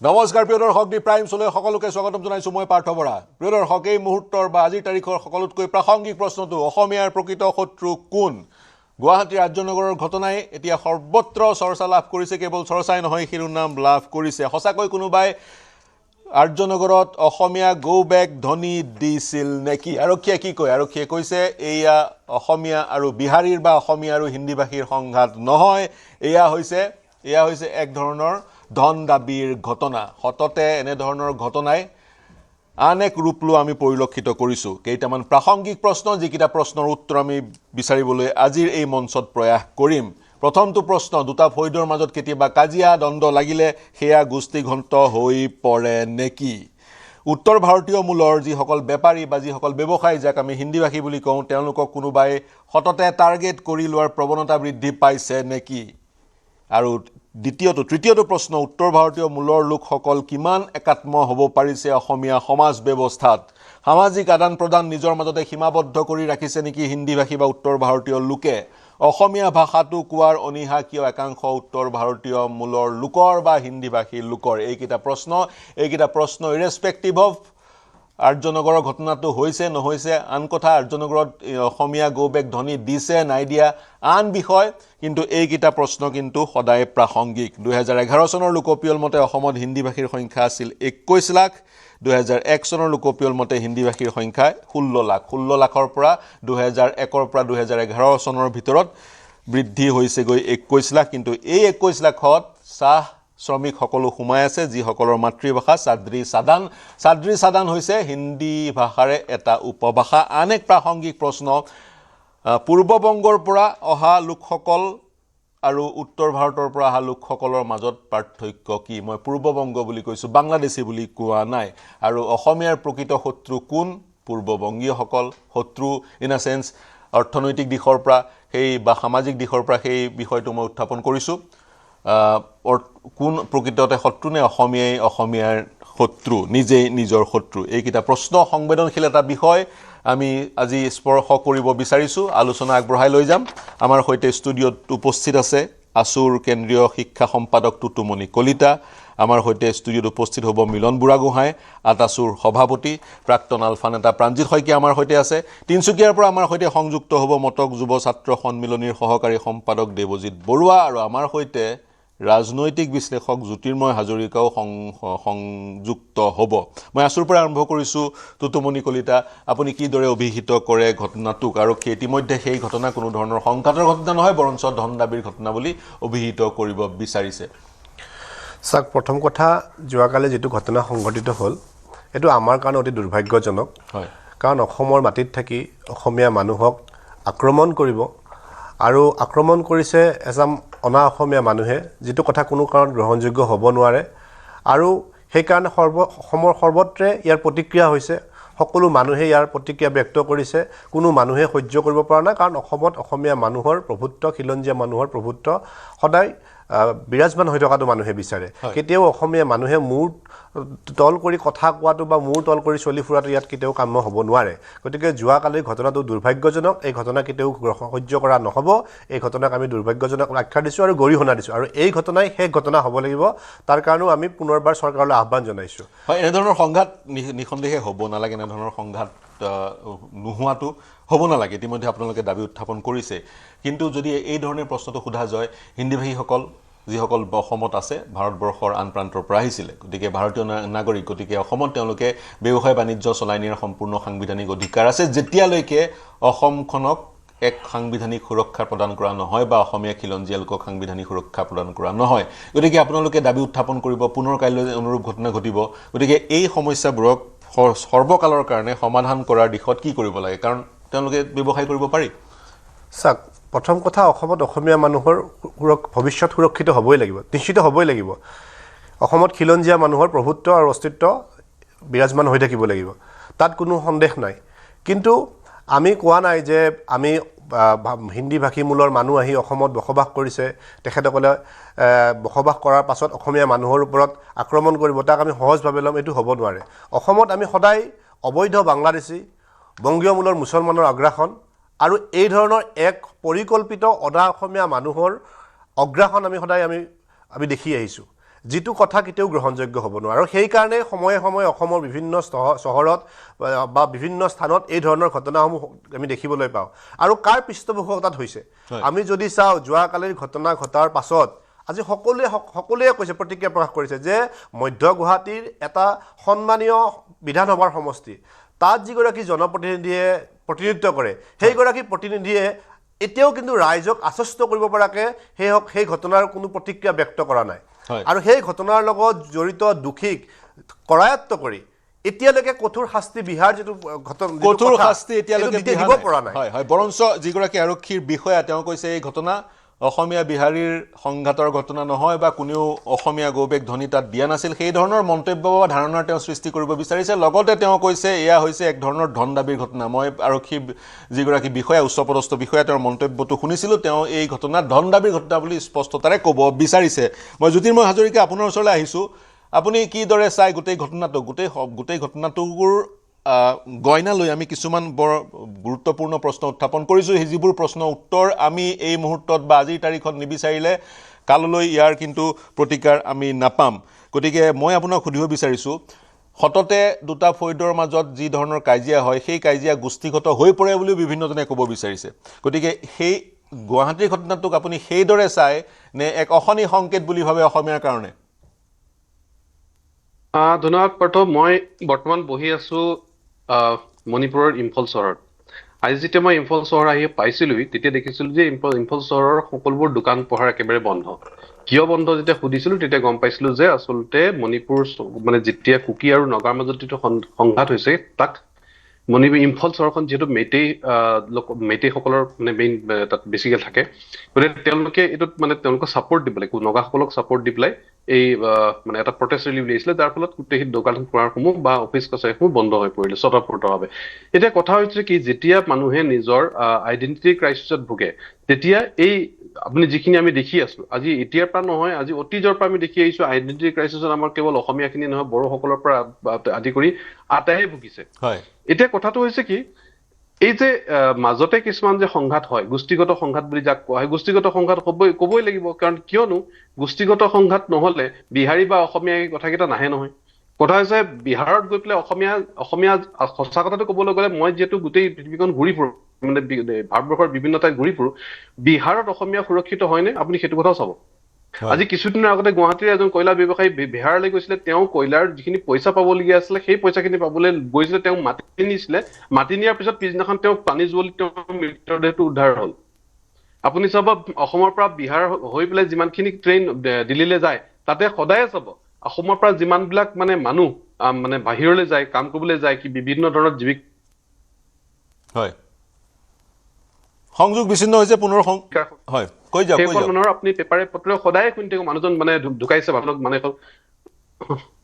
নমস্কাৰ প্ৰিয় দৰ্শক দি প্ৰাইম চলৈ সকলোকে স্বাগতম জনাইছো মই পাৰ্থ বৰা। প্ৰিয় দৰ্শক এই মুহূৰ্তৰ বা আজিৰ তাৰিখৰ সকলোতকৈ প্ৰাসংগিক প্ৰশ্নটো অসমীয়াৰ প্ৰকৃত শত্ৰু কোন? গুৱাহাটীৰ আৰ্যনগৰৰ ঘটনাই এতিয়া সৰ্বত্ৰ চৰ্চা লাভ কৰিছে, কেৱল চৰ্চাই নহয় শিৰোনাম লাভ কৰিছে। সঁচাকৈ কোনোবাই আৰ্যনগৰত অসমীয়া গো বেক ধ্বনি দিছিল নেকি? আৰক্ষীয়ে কি কয়? আৰক্ষীয়ে কৈছে এয়া অসমীয়া আৰু বিহাৰীৰ বা অসমীয়া আৰু হিন্দীভাষীৰ সংঘাত নহয়, এয়া হৈছে এক ধৰণৰ ধন দাবীৰ ঘটনা। সততে এনেধৰণৰ ঘটনাই আন এক ৰূপ লোৱা আমি পৰিলক্ষিত কৰিছোঁ। কেইটামান প্ৰাসংগিক প্ৰশ্ন, যিকেইটা প্ৰশ্নৰ উত্তৰ আমি বিচাৰিবলৈ আজিৰ এই মঞ্চত প্ৰয়াস কৰিম। প্ৰথমটো প্ৰশ্ন, দুটা ফৈদৰ মাজত কেতিয়াবা কাজিয়া দ্বন্দ্ব লাগিলে সেয়া গোষ্ঠীঘণ্ট হৈ পৰে নেকি? উত্তৰ ভাৰতীয় মূলৰ যিসকল বেপাৰী বা যিসকল ব্যৱসায়ী, যাক আমি হিন্দীভাষী বুলি কওঁ, তেওঁলোকক কোনোবাই সততে টাৰ্গেট কৰি লোৱাৰ প্ৰৱণতা বৃদ্ধি পাইছে নেকি? আৰু তৃতীয়টো প্ৰশ্ন, উত্তৰ ভাৰতীয় মূলৰ লোকসকল কিমান একাত্ম হ'ব পাৰিছে অসমীয়া সমাজ ব্যৱস্থাত? সামাজিক আদান প্ৰদান নিজৰ মাজতে সীমাবদ্ধ কৰি ৰাখিছে নেকি হিন্দীভাষী বা উত্তৰ ভাৰতীয় লোকে? অসমীয়া ভাষাটো কোৱাৰ অনীহা কিয় একাংশ উত্তৰ ভাৰতীয় মূলৰ লোকৰ বা হিন্দীভাষী লোকৰ? এইকেইটা প্ৰশ্ন ইৰেছপেক্টিভ অফ আৰ্যনগৰৰ ঘটনাটো হৈছে নহৈছে আন কথা, আৰ্যনগৰত অসমীয়া গো বেক ধ্বনি দিছে নাই দিয়া আন বিষয়, কিন্তু এইকেইটা প্ৰশ্ন কিন্তু সদায় প্ৰাসংগিক। 2011 চনৰ লোকপিয়ল মতে অসমত হিন্দীভাষীৰ সংখ্যা আছিল 21 লাখ। 2001 চনৰ লোকপিয়ল মতে হিন্দীভাষীৰ সংখ্যা 16 লাখ। 16 লাখৰ পৰা 2001 পৰা 2011 চনৰ ভিতৰত বৃদ্ধি হৈছেগৈ 21 লাখ। কিন্তু এই 21 লাখত চাহ শ্ৰমিক সকলো সোমাই আছে, যিসকলৰ মাতৃভাষা চাদ্ৰী সাদান হৈছে হিন্দী ভাষাৰে এটা উপভাষা। আন এক প্ৰাসংগিক প্ৰশ্ন, পূৰ্ববংগৰ পৰা অহা লোকসকল আৰু উত্তৰ ভাৰতৰ পৰা অহা লোকসকলৰ মাজত পাৰ্থক্য কি? মই পূৰ্ববংগ বুলি কৈছোঁ, বাংলাদেশী বুলি কোৱা নাই। আৰু অসমীয়াৰ প্ৰকৃত শত্ৰু কোন? পূৰ্ববংগীয়সকল। শত্ৰু ইন আ চেন্স অৰ্থনৈতিক দিশৰ পৰা সেই বা সামাজিক দিশৰ পৰা, সেই বিষয়টো মই উত্থাপন কৰিছোঁ। কোন প্ৰকৃততে শত্ৰু নে অসমীয়াই অসমীয়াৰ শত্ৰু, নিজেই নিজৰ শত্ৰু? এইকেইটা প্ৰশ্ন সংবেদনশীল এটা বিষয় আমি আজি স্পৰ্শ কৰিব বিচাৰিছোঁ, আলোচনা আগবঢ়াই লৈ যাম। আমাৰ সৈতে ষ্টুডিঅ'ত উপস্থিত আছে আছুৰ কেন্দ্ৰীয় শিক্ষা সম্পাদক টুটুমণি কলিতা। আমাৰ সৈতে ষ্টুডিঅ'ত উপস্থিত হ'ব মিলন বুঢ়াগোহাঁই, আছুৰ সভাপতি। প্ৰাক্তন আলফা নেতা প্ৰাণজিৎ শইকীয়া আমাৰ সৈতে আছে। তিনিচুকীয়াৰ পৰা আমাৰ সৈতে সংযুক্ত হ'ব মটক যুৱ ছাত্ৰ সন্মিলনীৰ সহকাৰী সম্পাদক দেৱজিৎ বৰুৱা, আৰু আমাৰ সৈতে ৰাজনৈতিক বিশ্লেষক জ্যোতিৰ্ময় হাজৰিকাও সংযুক্ত হ'ব। মই আছুৰ পৰা আৰম্ভ কৰিছোঁ। টুটুমণি কলিতা, আপুনি কিদৰে অভিহিত কৰে ঘটনাটোক? আৰক্ষীয়ে ইতিমধ্যে সেই ঘটনা কোনো ধৰণৰ সংঘাতৰ ঘটনা নহয়, বৰঞ্চ ধন দাবীৰ ঘটনা বুলি অভিহিত কৰিব বিচাৰিছে। চাওক, প্ৰথম কথা, যোৱাকালি যিটো ঘটনা সংঘটিত হ'ল এইটো আমাৰ কাৰণে অতি দুৰ্ভাগ্যজনক। হয়, কাৰণ অসমৰ মাটিত থাকি অসমীয়া মানুহক আক্ৰমণ কৰিব, আৰু আক্ৰমণ কৰিছে এচাম অনা অসমীয়া মানুহে, যিটো কথা কোনো কাৰণত গ্ৰহণযোগ্য হ'ব নোৱাৰে। আৰু সেইকাৰণে অসমৰ সৰ্বত্ৰে ইয়াৰ প্ৰতিক্ৰিয়া হৈছে, সকলো মানুহে ইয়াৰ প্ৰতিক্ৰিয়া ব্যক্ত কৰিছে। কোনো মানুহে সহ্য কৰিব পৰা নাই, কাৰণ অসমত অসমীয়া মানুহৰ প্ৰভুত্ব, খিলঞ্জীয়া মানুহৰ প্ৰভুত্ব সদায় বিৰাজমান হৈ থকাটো মানুহে বিচাৰে। কেতিয়াও অসমীয়া মানুহে মূৰ তল কৰি কথা কোৱাটো বা মূৰ তল কৰি চলি ফুৰাটো ইয়াত কেতিয়াও কাম্য হ'ব নোৱাৰে। গতিকে যোৱাকালিৰ ঘটনাটো দুৰ্ভাগ্যজনক। এই ঘটনা কেতিয়াও সহ্য কৰা নহ'ব। এই ঘটনাক আমি দুৰ্ভাগ্যজনক আখ্যা দিছোঁ আৰু গৰিহণা দিছোঁ, আৰু এই ঘটনাই শেষ ঘটনা হ'ব লাগিব। তাৰ কাৰণেও আমি পুনৰবাৰ চৰকাৰলৈ আহ্বান জনাইছোঁ। হয়, এনেধৰণৰ সংঘাত নিঃসন্দেহে হ'ব নালাগে, এনেধৰণৰ সংঘাত নোহোৱাটো হ'ব নালাগে। ইতিমধ্যে আপোনালোকে দাবী উত্থাপন কৰিছে। কিন্তু যদি এই ধৰণে প্ৰশ্নটো সোধা যায়, হিন্দীভাষীসকল যিসকল অসমত আছে ভাৰতবৰ্ষৰ আন প্ৰান্তৰ পৰা আহিছিলে, গতিকে ভাৰতীয় নাগৰিক, গতিকে অসমত তেওঁলোকে ব্যৱসায় বাণিজ্য চলাই নিয়াৰ সম্পূৰ্ণ সাংবিধানিক অধিকাৰ আছে, যেতিয়ালৈকে অসমখনক এক সাংবিধানিক সুৰক্ষা প্ৰদান কৰা নহয় বা অসমীয়া খিলঞ্জীয়া লোকক সাংবিধানিক সুৰক্ষা প্ৰদান কৰা নহয়। গতিকে আপোনালোকে দাবী উত্থাপন কৰিব, পুনৰ কাইলৈ অনুৰূপ ঘটনা ঘটিব। গতিকে এই সমস্যাবোৰক সৰ্বকালৰ কাৰণে সমাধান কৰাৰ দিশত কি কৰিব লাগে? কাৰণ তেওঁলোকে ব্যৱসায় কৰিব পাৰি। চাওক, প্ৰথম কথা, অসমত অসমীয়া মানুহৰ ভৱিষ্যত সুৰক্ষিত হ'বই লাগিব, নিশ্চিত হ'বই লাগিব। অসমত খিলঞ্জীয়া মানুহৰ প্ৰভুত্ব আৰু অস্তিত্ব বিৰাজমান হৈ থাকিব লাগিব, তাত কোনো সন্দেহ নাই। কিন্তু আমি কোৱা নাই যে আমি হিন্দীভাষী মূলৰ মানুহ আহি অসমত বসবাস কৰিছে, তেখেতসকলে বসবাস কৰাৰ পাছত অসমীয়া মানুহৰ ওপৰত আক্ৰমণ কৰিব, তাক আমি সহজভাৱে ল'ম, এইটো হ'ব নোৱাৰে। অসমত আমি সদায় অবৈধ বাংলাদেশী, বংগীয় মূলৰ মুছলমানৰ আগ্ৰাসন আৰু এই ধৰণৰ এক পৰিকল্পিত অনা অসমীয়া মানুহৰ অগ্ৰাসন আমি সদায় আমি দেখি আহিছোঁ। যিটো কথা কেতিয়াও গ্ৰহণযোগ্য হ'ব নোৱাৰে আৰু সেইকাৰণে সময়ে সময়ে অসমৰ বিভিন্ন চহৰত বা বিভিন্ন স্থানত এই ধৰণৰ ঘটনাসমূহ আমি দেখিবলৈ পাওঁ আৰু কাৰ পৃষ্ঠপোষকতাত হৈছে আমি যদি চাওঁ যোৱাকালিৰ ঘটনা ঘটাৰ পাছত আজি সকলোৱে কৈছে প্ৰতিক্ৰিয়া প্ৰকাশ কৰিছে যে মধ্য গুৱাহাটীৰ এটা সন্মানীয় বিধানসভাৰ সমষ্টি তাত যিগৰাকী জনপ্ৰতিনিধিয়ে প্ৰতিনিধিত্ব কৰে সেইগৰাকী প্ৰতিনিধিয়ে এতিয়াও কিন্তু ৰাইজক আশ্বস্ত কৰিব পৰাকৈ সেই ঘটনাৰ কোনো প্ৰতিক্ৰিয়া ব্যক্ত কৰা নাই আৰু সেই ঘটনাৰ লগত জড়িত দোষীক কৰায়ত্ব কৰি এতিয়ালৈকে কঠোৰ শাস্তি বিহাৰ যিটো কঠোৰ শাস্তি এতিয়ালৈকে দিব পৰা নাই হয় বৰঞ্চ যিগৰাকী আৰক্ষীৰ বিষয়া তেওঁ কৈছে এই ঘটনা অসমীয়া বিহাৰীৰ সংঘাতৰ ঘটনা নহয় বা কোনেও অসমীয়া গৌবেগ ধ্বনি তাত দিয়া নাছিল সেই ধৰণৰ মন্তব্য বা ধাৰণাৰ তেওঁ সৃষ্টি কৰিব বিচাৰিছে লগতে তেওঁ কৈছে এয়া হৈছে এক ধৰণৰ ধন দাবীৰ ঘটনা মই আৰক্ষী যিগৰাকী বিষয়া উচ্চপদস্থ বিষয়া তেওঁৰ মন্তব্যটো শুনিছিলোঁ তেওঁ এই ঘটনা ধন দাবীৰ ঘটনা বুলি স্পষ্টতাৰে ক'ব বিচাৰিছে মই জ্যোতিৰ্ময় হাজৰিকা আপোনাৰ ওচৰলৈ আহিছোঁ আপুনি কিদৰে চাই গোটেই ঘটনাটোৰ গয়না লৈ আমি কিছুমান বৰ গুৰুত্বপূৰ্ণ প্ৰশ্ন উত্থাপন কৰিছোঁ যিবোৰ প্ৰশ্ন উত্তৰ আমি এই মুহূৰ্তত বা আজিৰ তাৰিখত নিবিচাৰিলে কাললৈ ইয়াৰ কিন্তু প্ৰতিকাৰ আমি নাপাম গতিকে মই আপোনাক সুধিব বিচাৰিছোঁ সততে দুটা ফৈদৰ মাজত যি ধৰণৰ কাজিয়া হয় সেই কাজিয়া গোষ্ঠীগত হৈ পৰে বুলিও বিভিন্নজনে ক'ব বিচাৰিছে গতিকে সেই গুৱাহাটীৰ ঘটনাটোক আপুনি সেইদৰে চাই নে এক অশনি সংকেত বুলি ভাবে অসমীয়াৰ কাৰণে ধন্যবাদ পাৰ্থ মই বৰ্তমান বহি আছো মণিপুৰৰ ইম্ফল চহৰত আজি যেতিয়া মই ইম্ফল চহৰ আহি পাইছিলোহি তেতিয়া দেখিছিলো যে ইম্ফল চহৰৰ সকলোবোৰ দোকান পোহাৰ একেবাৰে বন্ধ কিয় বন্ধ যেতিয়া সুধিছিলো তেতিয়া গম পাইছিলো যে আচলতে মণিপুৰ মানে যেতিয়া কুকি আৰু নগাৰ মাজত যিটো সংঘাত হৈছে তাক ইম্ফল চহৰখন যিহেতু মেইটেইসকলৰ মানে মেইন তাত বেছিকৈ থাকে গতিকে তেওঁলোকে এইটোত মানে তেওঁলোকক ছাপৰ্ট দি পেলাই নগাসকলক ছাপৰ্ট দি পেলাই এই মানে এটা প্ৰটেষ্ট ৰেলী উলিয়াইছিলে যাৰ ফলত গোটেই দোকান পোহাৰসমূহ বা অফিচ কাছাৰীসমূহ বন্ধ হৈ পৰিলে স্বতঃস্ফূৰ্তভাৱে এতিয়া কথা হৈছে কি যেতিয়া মানুহে নিজৰ আইডেণ্টিটি ক্ৰাইচিছত ভোগে তেতিয়া এই আপুনি যিখিনি আমি দেখি আছো আজি এতিয়াৰ পৰা নহয় আজি অতীজৰ পৰা আমি দেখি আহিছো আইডেণ্টিটি ক্ৰাইচিছত আমাৰ কেৱল অসমীয়াখিনি নহয় বড়োসকলৰ পৰা আদি কৰি আটাইয়ে ভুগিছে এতিয়া কথাটো হৈছে কি এই যে মাজতে কিছুমান যে সংঘাত হয় গোষ্ঠীগত সংঘাত বুলি যাক কোৱা হয় গোষ্ঠীগত সংঘাত ক'বই লাগিব কাৰণ কিয়নো গোষ্ঠীগত সংঘাত নহলে বিহাৰী বা অসমীয়া এই কথাকেইটা নাহে নহয় কথা হৈছে বিহাৰত গৈ পেলাই অসমীয়া সঁচা কথাটো ক'বলৈ গ'লে মই যিহেতু গোটেই পৃথিৱীখন ঘূৰি ফুৰো মানে ভাৰতবৰ্ষৰ বিভিন্ন ঠাইত ঘূৰি ফুৰো বিহাৰত অসমীয়া সুৰক্ষিত হয়নে আপুনি সেইটো কথাও চাব আজি কিছুদিনৰ আগতে গুৱাহাটীৰ এজন কয়লা ব্যৱসায়ী বিহাৰলৈ গৈছিলে তেওঁ কয়লাৰ যিখিনি পইচা পাবলগীয়া আছিলে সেই পইচাখিনি পাবলৈ গৈছিলে তেওঁ মাটি নিছিলে মাটি নিয়াৰ পিছত পিছদিনাখন তেওঁ পানী জুৱলি তেওঁৰ মৃতদেহটো উদ্ধাৰ হ'ল আপুনি চাব অসমৰ পৰা বিহাৰ হৈ পেলাই যিমানখিনি ট্ৰেইন দিল্লীলৈ যায় তাতে সদায়ে চাব অসমৰ পৰা যিমানবিলাক মানে মানুহ মানে বাহিৰলৈ যায় কাম কৰিবলৈ যায় কি বিভিন্ন ধৰণৰ জীৱিক হয় সংযোগ বিচ্ছিন্ন হৈছে পুনৰ হয় কৈ যাওক মানুহৰ আপুনি পেপাৰে পত্ৰে সদায় শুনি থাকো মানুহজন মানে ঢুকাইছে মানুহক মানে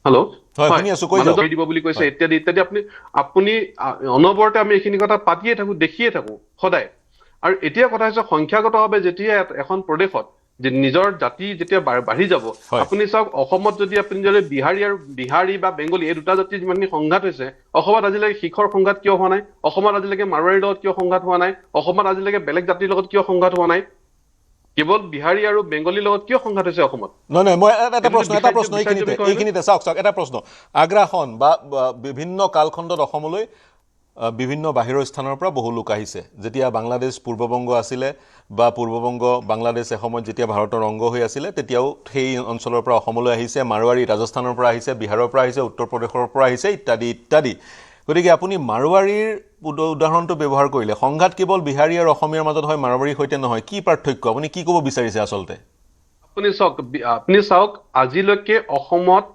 হেল্ল' হয় দিব বুলি কৈছে ইত্যাদি ইত্যাদি আপুনি অনবৰতে আমি এইখিনি কথা পাতিয়ে থাকো দেখিয়ে থাকো সদায় আৰু এতিয়া কথা হৈছে সংখ্যাগতভাৱে যেতিয়া এখন প্ৰদেশত যে নিজৰ জাতি যেতিয়া বাঢ়ি যাব আপুনি চাওক অসমত যদি বিহাৰী বা বেংগলী এই দুটা জাতিৰ যিমানখিনি সংঘাত হৈছে অসমত আজিলৈকে শিখৰ সংঘাত কিয় হোৱা নাই অসমত আজিলৈকে মাৰোৱাৰীৰ লগত কিয় সংঘাত হোৱা নাই অসমত আজিলৈকে বেলেগ জাতিৰ লগত কিয় সংঘাত হোৱা নাই কেৱল বিহাৰী আৰু বেংগলীৰ লগত কিয় সংঘাত হৈছে অসমত নহয় মই এটা প্ৰশ্ন এইখিনিতে চাওক এটা প্ৰশ্ন আগ্ৰাসন বা বিভিন্ন কালখণ্ডত অসমলৈ বিভিন্ন বাহিৰৰ স্থানৰ পৰা বহু লোক আহিছে যেতিয়া বাংলাদেশ পূৰ্ববংগ আছিলে বা পূৰ্ববংগ বাংলাদেশ এসময়ত যেতিয়া ভাৰতৰ অংগ হৈ আছিলে তেতিয়াও সেই অঞ্চলৰ পৰা অসমলৈ আহিছে মাৰোৱাৰী ৰাজস্থানৰ পৰা আহিছে বিহাৰৰ পৰা আহিছে উত্তৰ প্ৰদেশৰ পৰা আহিছে ইত্যাদি ইত্যাদি গতিকে আপুনি মাৰোৱাৰীৰ উদাহৰণটো ব্যৱহাৰ কৰিলে সংঘাত কেৱল বিহাৰী আৰু অসমীয়াৰ মাজত হয় মাৰোৱাৰীৰ সৈতে নহয় কি পাৰ্থক্য আপুনি কি ক'ব বিচাৰিছে আচলতে আপুনি চাওক আজিলৈকে অসমত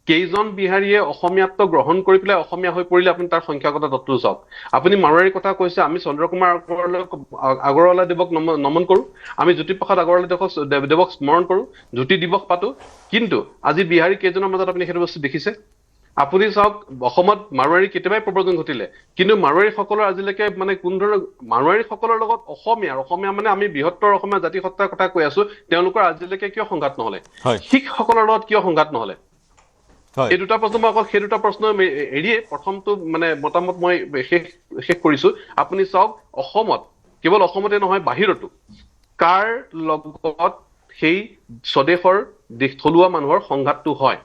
কেইজন বিহাৰীয়ে অসমীয়াত্ব গ্ৰহণ কৰি পেলাই অসমীয়া হৈ পৰিলে আপুনি তাৰ সংখ্যাগত তত্ত্বটো চাওক আপুনি মাৰোৱাৰীৰ কথা কৈছে আমি চন্দ্ৰকুমাৰ আগৰৱালা দেৱক নমন কৰোঁ আমি জ্যোতিপ্ৰসাদ আগৰৱালা দেৱক স্মৰণ কৰোঁ জ্যোতি দিৱস পাতো কিন্তু আজি বিহাৰী কেইজনৰ মাজত আপুনি সেইটো বস্তু দেখিছে আপুনি চাওক অসমত মাৰোৱাৰী কেতিয়াবাই প্ৰব্ৰজন ঘটিলে কিন্তু মাৰোৱাৰীসকলৰ আজিলৈকে মানে কোন ধৰণৰ মাৰোৱাৰীসকলৰ লগত অসমীয়া মানে আমি বৃহত্তৰ অসমীয়া জাতিসত্তাৰ কথা কৈ আছো তেওঁলোকৰ আজিলৈকে কিয় সংঘাত নহলে শিখসকলৰ লগত কিয় সংঘাত নহলে এই দুটা প্ৰশ্ন মই অকল সেই দুটা প্ৰশ্ন এৰিয়ে প্ৰথমটো মানে মতামত মই শেষ কৰিছো আপুনি চাওক অসমত কেৱল অসমতে নহয় বাহিৰতো কাৰ লগত সেই স্বদেশৰ থলুৱা মানুহৰ সংঘাতটো হয়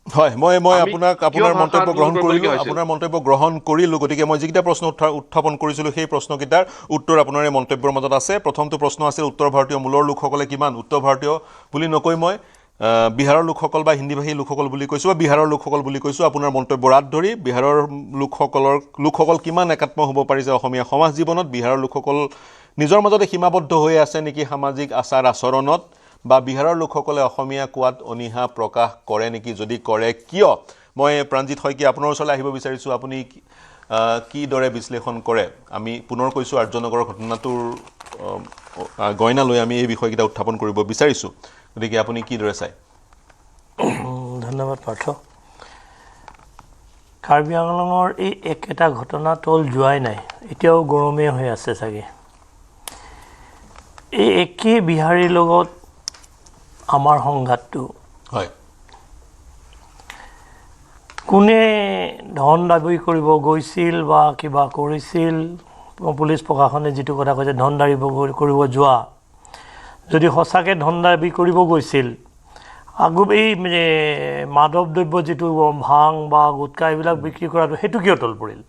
হয় মই আমি আপোনাক কিয় আপোনাৰ ভাষা মন্তব্য গ্ৰহণ আন্দোলন কৰিলোঁ কৰিবলগীয়া হৈছিল? আপোনাৰ মন্তব্য গ্ৰহণ কৰিলোঁ গতিকে মই যিকেইটা প্ৰশ্ন উত্থাপন কৰিছিলোঁ সেই প্ৰশ্নকেইটাৰ উত্তৰ আপোনাৰ এই মন্তব্যৰ মাজত আছে প্ৰথমটো প্ৰশ্ন আছিল উত্তৰ ভাৰতীয় মূলৰ লোকসকলে কিমান উত্তৰ ভাৰতীয় বুলি নকৈ মই বিহাৰৰ লোকসকল বা হিন্দীভাষী লোকসকল বুলি কৈছোঁ বা বিহাৰৰ লোকসকল বুলি কৈছোঁ আপোনাৰ মন্তব্যৰ আঁত ধৰি বিহাৰৰ লোকসকল কিমান একাত্ম হ'ব পাৰিছে অসমীয়া সমাজ জীৱনত বিহাৰৰ লোকসকল নিজৰ মাজতে সীমাবদ্ধ হৈ আছে নেকি সামাজিক আচাৰ আচৰণত বা বিহাৰৰ লোকসকলে অসমীয়া কোৱাত অনীহা প্ৰকাশ কৰে নেকি যদি কৰে কিয় মই প্ৰাণজিৎ শইকীয়া আপোনাৰ ওচৰলৈ আহিব বিচাৰিছোঁ আপুনি কিদৰে বিশ্লেষণ কৰে আমি পুনৰ কৈছোঁ আৰ্যনগৰৰ ঘটনাটোৰ গইনা লৈ আমি এই বিষয়কেইটা উত্থাপন কৰিব বিচাৰিছোঁ গতিকে আপুনি কিদৰে চায় ধন্যবাদ পাৰ্থ কাৰ্বি আংলঙৰ এই একেটা ঘটনা তল যোৱাই নাই এতিয়াও গৰমেই হৈ আছে চাগে এই একে বিহাৰীৰ লগত আমাৰ সংঘাতটো হয় কোনে ধন দাবী কৰিব গৈছিল বা কিবা কৰিছিল পুলিচ প্ৰশাসনে যিটো কথা কৈছে ধন দাবী কৰিব যোৱা যদি সঁচাকৈ ধন দাবী কৰিব গৈছিল এই মাদক দ্ৰব্য যিটো ভাং বা গুটকা এইবিলাক বিক্ৰী কৰাটো সেইটো কিয় তল পৰিল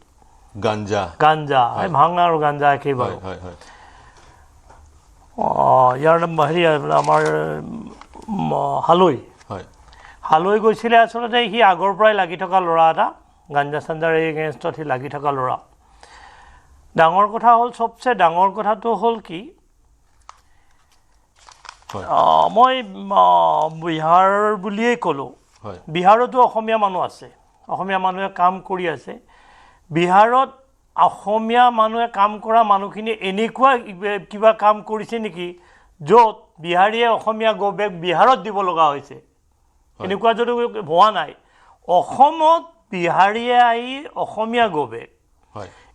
গাঞ্জা ভাং আৰু গাঞ্জা একেই বাৰু ইয়াৰ হেৰি আমাৰ হালৈ গৈছিলে আচলতে সি আগৰ পৰাই লাগি থকা ল'ৰা এটা গাঞ্জা চাঞ্জাৰ এই এগেইনষ্টত সি লাগি থকা ল'ৰা ডাঙৰ কথা হ'ল চবচে ডাঙৰ কথাটো হ'ল কি মই বিহাৰ বুলিয়েই ক'লোঁ বিহাৰতো অসমীয়া মানুহ আছে অসমীয়া মানুহে কাম কৰি আছে বিহাৰত অসমীয়া মানুহে কাম কৰা মানুহখিনি এনেকুৱা কিবা কাম কৰিছে নেকি য'ত বিহাৰীয়ে অসমীয়া গবেগ বিহাৰত দিব লগা হৈছে এনেকুৱা যদি হোৱা নাই অসমত বিহাৰীয়ে আহি অসমীয়া গবেগ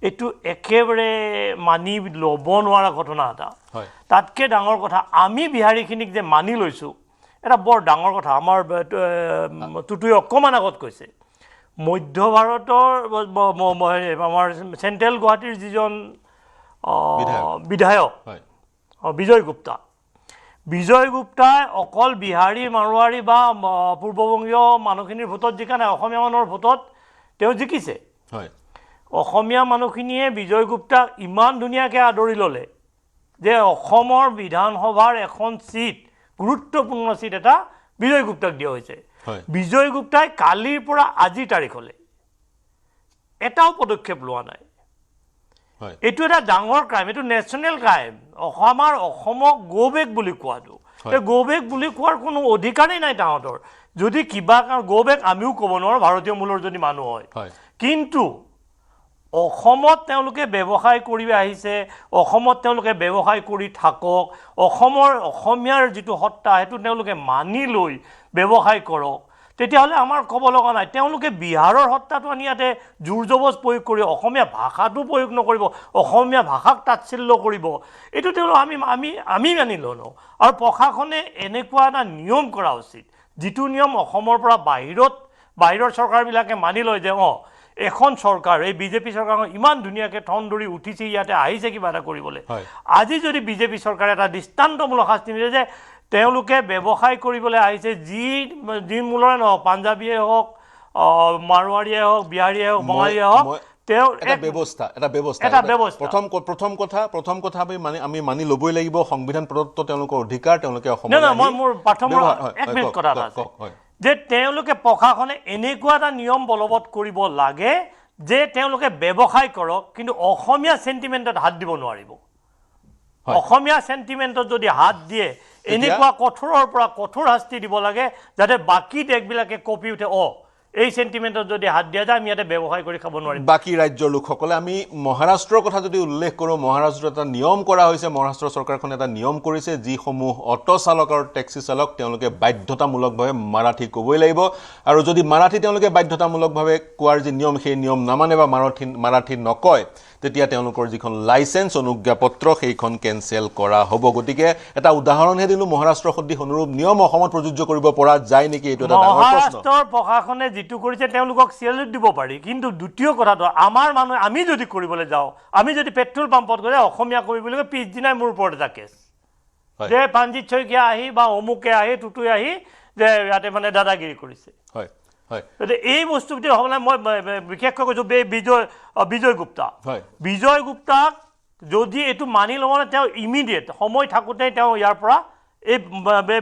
এইটো একেবাৰে মানি ল'ব নোৱাৰা ঘটনা এটা তাতকৈ ডাঙৰ কথা আমি বিহাৰীখিনিক যে মানি লৈছোঁ এটা বৰ ডাঙৰ কথা আমাৰ টুটুৱে অকণমান আগত কৈছে মধ্য ভাৰতৰ আমাৰ চেণ্ট্ৰেল গুৱাহাটীৰ যিজন বিধায়ক বিজয় গুপ্তাই অকল বিহাৰী মাৰোৱাৰী বা পূৰ্ববংগীয় মানুহখিনিৰ ভোটত জিকা নাই অসমীয়া মানুহৰ ভোটত তেওঁ জিকিছে অসমীয়া মানুহখিনিয়ে বিজয় গুপ্তাক ইমান ধুনীয়াকৈ আদৰি ল'লে যে অসমৰ বিধানসভাৰ এখন চিট গুৰুত্বপূৰ্ণ চিট এটা বিজয় গুপ্তাক দিয়া হৈছে বিজয় গুপ্তাই কালিৰ পৰা আজিৰ তাৰিখলৈ এটাও পদক্ষেপ লোৱা নাই এইটো এটা ডাঙৰ ক্ৰাইম এইটো নেশ্যনেল ক্ৰাইম অসমক গৌবেগ বুলি কোৱাটো গৌবেগ বুলি কোৱাৰ কোনো অধিকাৰেই নাই তাহাঁতৰ যদি কিবা কাৰণ গৌবেগ আমিও ক'ব নোৱাৰোঁ ভাৰতীয় মূলৰ যদি মানুহ হয় কিন্তু অসমত তেওঁলোকে ব্যৱসায় কৰি আহিছে অসমত তেওঁলোকে ব্যৱসায় কৰি থাকক অসমীয়াৰ যিটো সত্তা সেইটো তেওঁলোকে মানি লৈ ব্যৱসায় কৰক তেতিয়াহ'লে আমাৰ ক'ব লগা নাই তেওঁলোকে বিহাৰৰ সত্তাটো আনি ইয়াতে জোৰ জবজ প্ৰয়োগ কৰি অসমীয়া ভাষাটো প্ৰয়োগ নকৰিব অসমীয়া ভাষাক তাৎসল্য কৰিব এইটো তেওঁলোক আমি মানি লওঁ আৰু প্ৰশাসনে এনেকুৱা এটা নিয়ম কৰা উচিত যিটো নিয়ম অসমৰ পৰা বাহিৰৰ চৰকাৰবিলাকে মানি লয় যে এখন চৰকাৰ এই বিজেপি চৰকাৰখন ইমান ধুনীয়াকৈ ঠন ধৰি উঠিছে ইয়াতে আহিছে কিবা এটা কৰিবলৈ আজি যদি বিজেপি চৰকাৰে এটা দৃষ্টান্তমূলক শাস্তি নিদিয়ে যে তেওঁলোকে ব্যৱসায় কৰিবলৈ আহিছে যি মূলৰে নহওক পাঞ্জাবীয়ে হওক মাৰোৱাৰীয়ে হওক বিহাৰীয়ে হওক বঙালীয়ে হওক তেওঁ এটা ব্যৱস্থা প্ৰথম কথা আমি মানি ল'বই লাগিব সংবিধান প্ৰদত্ত তেওঁলোকৰ অধিকাৰ তেওঁলোকে মোৰ প্ৰথমৰ এক মিনিট কথা এটা আছে যে তেওঁলোকে প্ৰশাসনে এনেকুৱা এটা নিয়ম বলবৎ কৰিব লাগে যে তেওঁলোকে ব্যৱসায় কৰক কিন্তু অসমীয়া চেণ্টিমেণ্টত হাত দিব নোৱাৰিব অসমীয়া চেণ্টিমেণ্টত যদি হাত দিয়ে এনেকুৱা কঠোৰৰ পৰা কঠোৰ শাস্তি দিব লাগে যাতে বাকী দেশবিলাকে কঁপি উঠে এই চেণ্টিমেণ্টত যদি হাত দিয়া যায় আমি ইয়াতে ব্যৱসায় কৰি খাব নোৱাৰিম বাকী ৰাজ্যৰ লোকসকলে আমি মহাৰাষ্ট্ৰৰ কথা যদি উল্লেখ কৰোঁ মহাৰাষ্ট্ৰত এটা নিয়ম কৰা হৈছে মহাৰাষ্ট্ৰ চৰকাৰখনে এটা নিয়ম কৰিছে যিসমূহ অটো চালক আৰু টেক্সি চালক তেওঁলোকে বাধ্যতামূলকভাৱে মাৰাঠী ক'বই লাগিব আৰু যদি মাৰাঠী তেওঁলোকে বাধ্যতামূলকভাৱে কোৱাৰ যি নিয়ম সেই নিয়ম নামানে বা মাৰাঠী নকয় তেতিয়া তেওঁলোকৰ যিখন লাইচেন্স অনুজ্ঞাপত্ৰ সেইখন কেনচেল কৰা হ'ব গতিকে এটা উদাহৰণহে দিলোঁ মহাৰাষ্ট্ৰ সদৃশ অনুৰূপ নিয়ম অসমত প্ৰযোজ্য কৰিব পৰা যায় নেকি এইটো এটা ডাঙৰ প্ৰশ্ন মহাৰাষ্ট্ৰৰ প্ৰশাসনে যিটো কৰিছে তেওঁলোকক চেলুট দিব পাৰি কিন্তু দ্বিতীয় কথাটো আমাৰ মানুহে আমি যদি কৰিবলৈ যাওঁ আমি যদি পেট্ৰল পাম্পত গ'লে অসমীয়া কৰিবলৈ পিছদিনাই মোৰ ওপৰত এটা কেছ যে প্ৰাণজিৎ শইকীয়া আহি বা অমুকে আহি টুটুৱে আহি যে ইয়াতে মানে দাদাগিৰি কৰিছে হয় হয় গতিকে এই বস্তুটো হ'বলৈ মই বিশেষকৈ কৈছোঁ বিজয় গুপ্তা হয় বিজয় গুপ্তাক যদি এইটো মানি ল'বনে তেওঁ ইমিডিয়েট সময় থাকোঁতে তেওঁ ইয়াৰ পৰা এই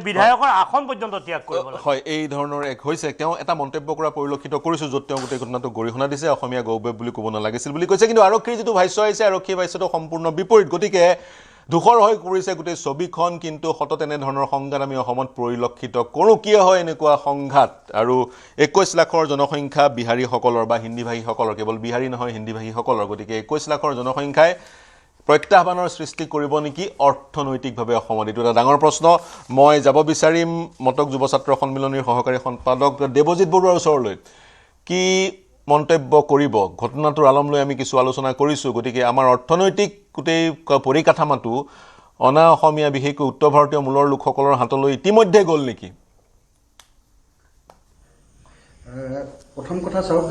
বিধায়কৰ আসন পৰ্যন্ত ত্যাগ কৰিব লাগে হয় এই ধৰণৰ এক হৈছে তেওঁ এটা মন্তব্য কৰা পৰিলক্ষিত কৰিছোঁ য'ত তেওঁ গোটেই ঘটনাটো গৰিহণা দিছে অসমীয়া গৌৰৱ বুলি ক'ব নালাগিছিল বুলি কৈছে কিন্তু আৰক্ষীৰ যিটো ভাষ্য আহিছে আৰক্ষীৰ ভাষ্যটো সম্পূৰ্ণ বিপৰীত গতিকে ধূসৰ হৈ পৰিছে গোটেই ছবিখন কিন্তু সতত এনেধৰণৰ সংঘাত আমি অসমত পৰিলক্ষিত কৰোঁ কিয় হয় এনেকুৱা সংঘাত আৰু 21 লাখৰ জনসংখ্যা বিহাৰীসকলৰ বা হিন্দীভাষীসকলৰ কেৱল বিহাৰী নহয় হিন্দীভাষীসকলৰ গতিকে 21 লাখৰ জনসংখ্যাই প্ৰত্যাহ্বানৰ সৃষ্টি কৰিব নেকি অৰ্থনৈতিকভাৱে অসমত এইটো এটা ডাঙৰ প্ৰশ্ন মই যাব বিচাৰিম মটক যুৱ ছাত্ৰ সন্মিলনীৰ সহকাৰী সম্পাদক দেৱজিৎ বৰুৱাৰ ওচৰলৈ কি মন্তব্য কৰিব ঘটনাটোৰ আলম লৈ আমি কিছু আলোচনা কৰিছোঁ গতিকে আমাৰ অৰ্থনৈতিক গোটেই পৰিকাঠামোটো অনা অসমীয়া বিশেষকৈ উত্তৰ ভাৰতীয় মূলৰ লোকসকলৰ হাতলৈ ইতিমধ্যে গ'ল নেকি প্ৰথম কথা চাওক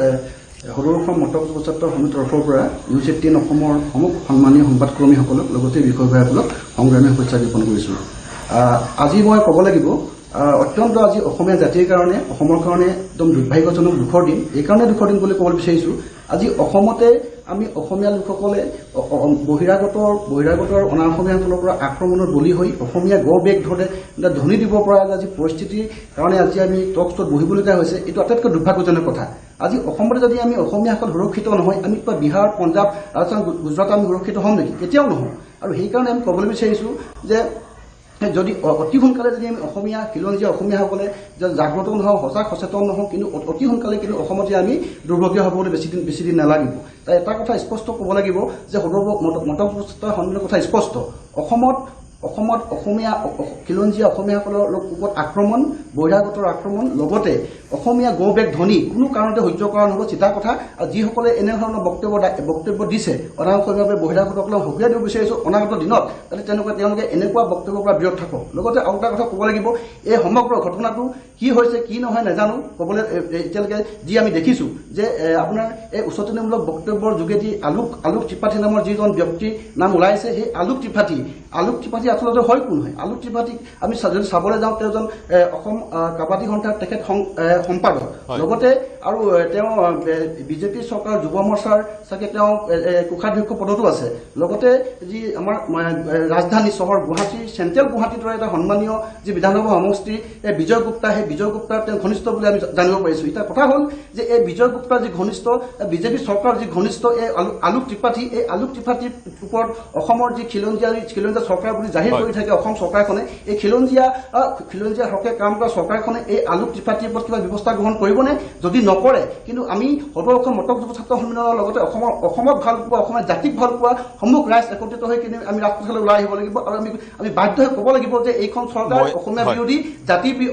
সদৌ অসম মটক যুৱ ছাত্ৰ সমিতিৰ তৰফৰ পৰা নিউজ 18 অসমৰ সমগ্ৰ সন্মানীয় সংবাদকৰ্মীসকলক লগতে বিষয়ববীয়াসকলক সংগ্ৰামী শুভেচ্ছা জ্ঞাপন কৰিছোঁ আজি মই ক'ব লাগিব অত্যন্ত আজি অসমীয়া জাতিৰ কাৰণে অসমৰ কাৰণে একদম দুৰ্ভাগ্যজনক দুখৰ দিন এইকাৰণে দুখৰ দিন বুলি ক'বলৈ বিচাৰিছোঁ আজি অসমতে আমি অসমীয়া লোকসকলে বহিৰাগতৰ অনা অসমীয়াসকলৰ পৰা আক্ৰমণৰ বলি হৈ অসমীয়া বেগ ধৰে ধ্বনি দিব পৰা আজি পৰিস্থিতিৰ কাৰণে আজি আমি টক শ্ব'ত বহিবলগীয়া হৈছে এইটো আটাইতকৈ দুৰ্ভাগ্যজনক কথা আজি অসমতে যদি আমি অসমীয়াসকল সুৰক্ষিত নহয় আমি বিহাৰ পঞ্জাৱ ৰাজস্থান গুজৰাট আমি সুৰক্ষিত হ'ম নেকি কেতিয়াও নহয় আৰু সেইকাৰণে আমি ক'বলৈ বিচাৰিছোঁ যে যদি অতি সোনকালে যদি আমি অসমীয়া খিলঞ্জীয়া অসমীয়াসকলে জাগ্ৰত নহওঁ সজাগ সচেতন নহওঁ কিন্তু অতি সোনকালে কিন্তু অসমতে আমি দুৰ্ভগীয়া হ'বলৈ বেছি দিন নালাগিব তাই এটা কথা স্পষ্ট ক'ব লাগিব যে সদৌ মটক যুৱ ছাত্ৰ সন্মিলনৰ কথা স্পষ্ট অসমত অসমীয়া খিলঞ্জীয়া অসমীয়াসকলৰ ওপৰত আক্ৰমণ বহিৰাগতৰ আক্ৰমণ লগতে অসমীয়া বেগ ধ্বনি কোনো কাৰণতে সহ্য কৰা নহ'ব চিধা কথা আৰু যিসকলে এনেধৰণৰ বক্তব্য দিছে অনা অসমীয়াভাৱে বহিৰাগতসকলক সকীয়াই দিব বিচাৰিছোঁ অনাগত দিনত যাতে তেওঁলোকে এনেকুৱা বক্তব্যৰ পৰা বিৰত থাকক লগতে আৰু এটা কথা ক'ব লাগিব এই সমগ্ৰ ঘটনাটো কি হৈছে কি নহয় নাজানো ক'বলৈ এতিয়ালৈকে যি আমি দেখিছোঁ যে আপোনাৰ এই উচতনিমূলক বক্তব্যৰ যোগেদি আলোক ত্ৰিপাঠী নামৰ যিজন ব্যক্তিৰ নাম ওলাইছে সেই আলোক ত্ৰিপাঠী আচলতে হয় কোন হয় আলোক ত্ৰিপাঠীক আমি যদি চাবলৈ যাওঁ তেওঁজন অসম কাবাডী সন্থাৰ তেখেত সম্পাদক লগতে আৰু তেওঁ বিজেপি চৰকাৰ যুৱ মৰ্চাৰ চাগে তেওঁ কোষাধ্যক্ষ পদতো আছে লগতে যি আমাৰ ৰাজধানী চহৰ গুৱাহাটী চেণ্ট্ৰেল গুৱাহাটীৰ দৰে এটা সন্মানীয় যি বিধানসভা সমষ্টি বিজয় গুপ্তা সেই বিজয় গুপ্তাৰ তেওঁ ঘনিষ্ঠ বুলি আমি জানিব পাৰিছোঁ এতিয়া কথা হ'ল যে এই বিজয় গুপ্তাৰ যি ঘনিষ্ঠ বিজেপি চৰকাৰৰ যি ঘনিষ্ঠ এই আলোক ত্ৰিপাঠী এই আলোক ত্ৰিপাঠীৰ ওপৰত অসমৰ যি খিলঞ্জীয়া চৰকাৰ বুলি জাহিৰ কৰি থাকে অসম চৰকাৰখনে এই খিলঞ্জীয়া হকে কাম কৰা চৰকাৰখনে এই আলোক ত্ৰিপাঠীৰ ওপৰত কিবা ব্যৱস্থা গ্ৰহণ কৰিবনে যদি নকৰে কিন্তু আমি সদৌ অসম মটক যুৱ ছাত্ৰ সন্মিলনৰ লগতে অসমক ভাল পোৱা অসমীয়া জাতিক ভাল পোৱা সমগ্ৰ ৰাইজ একত্ৰিত হৈ কিনে আমি ৰাজপথলৈ ওলাই আহিব লাগিব আৰু আমি বাধ্য হৈ ক'ব লাগিব যে এইখন চৰকাৰ অসমীয়া বিৰোধী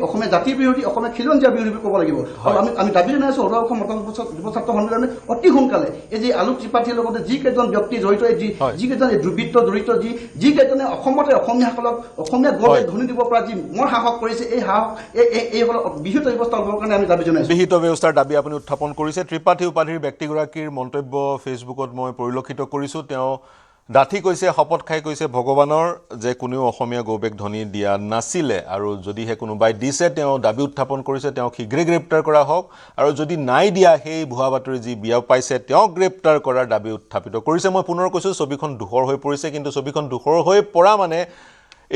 অসমীয়া জাতিৰ বিৰোধী অসমীয়া খিলঞ্জীয়া বিৰোধী বুলি ক'ব লাগিব আৰু আমি দাবী জনাইছোঁ সদৌ অসম মটক যুৱ ছাত্ৰ সন্মিলনে অতি সোনকালে এই যি আলোক ত্ৰিপাঠীৰ লগতে যিকেইজন ব্যক্তি জড়িত যিকেইজন দুৰ্বৃত্ত জড়িত যিকেইজনে অসমতে অসমীয়াসকলক অসমীয়া গৌৰৱ ধ্বনি দিব পৰা যি মোৰ সাহস কৰিছে এই সাহস এইসকলক বিহিত ব্যৱস্থা ল'বৰ কাৰণে আমি দাবী জনাইছোঁ বিহিত ব্যৱস্থাৰ দাবী আপুনি উত্থাপন কৰিছে ত্ৰিপাঠী উপাধিৰ ব্যক্তিগৰাকীৰ মন্তব্য ফেচবুকত মই পৰিলক্ষিত কৰিছোঁ তেওঁ ডাঠি কৈছে শপত খাই কৈছে ভগৱানৰ যে কোনেও অসমীয়া গৌবেগ ধ্বনি দিয়া নাছিলে আৰু যদিহে কোনোবাই দিছে তেওঁ দাবী উত্থাপন কৰিছে তেওঁক শীঘ্ৰে গ্ৰেপ্তাৰ কৰা হওক আৰু যদি নাই দিয়া সেই ভুৱা বাতৰি যি বিয়া পাইছে তেওঁক গ্ৰেপ্তাৰ কৰাৰ দাবী উত্থাপিত কৰিছে মই পুনৰ কৈছোঁ ছবিখন ধূসৰ হৈ পৰিছে কিন্তু ছবিখন ধূসৰ হৈ পৰা মানে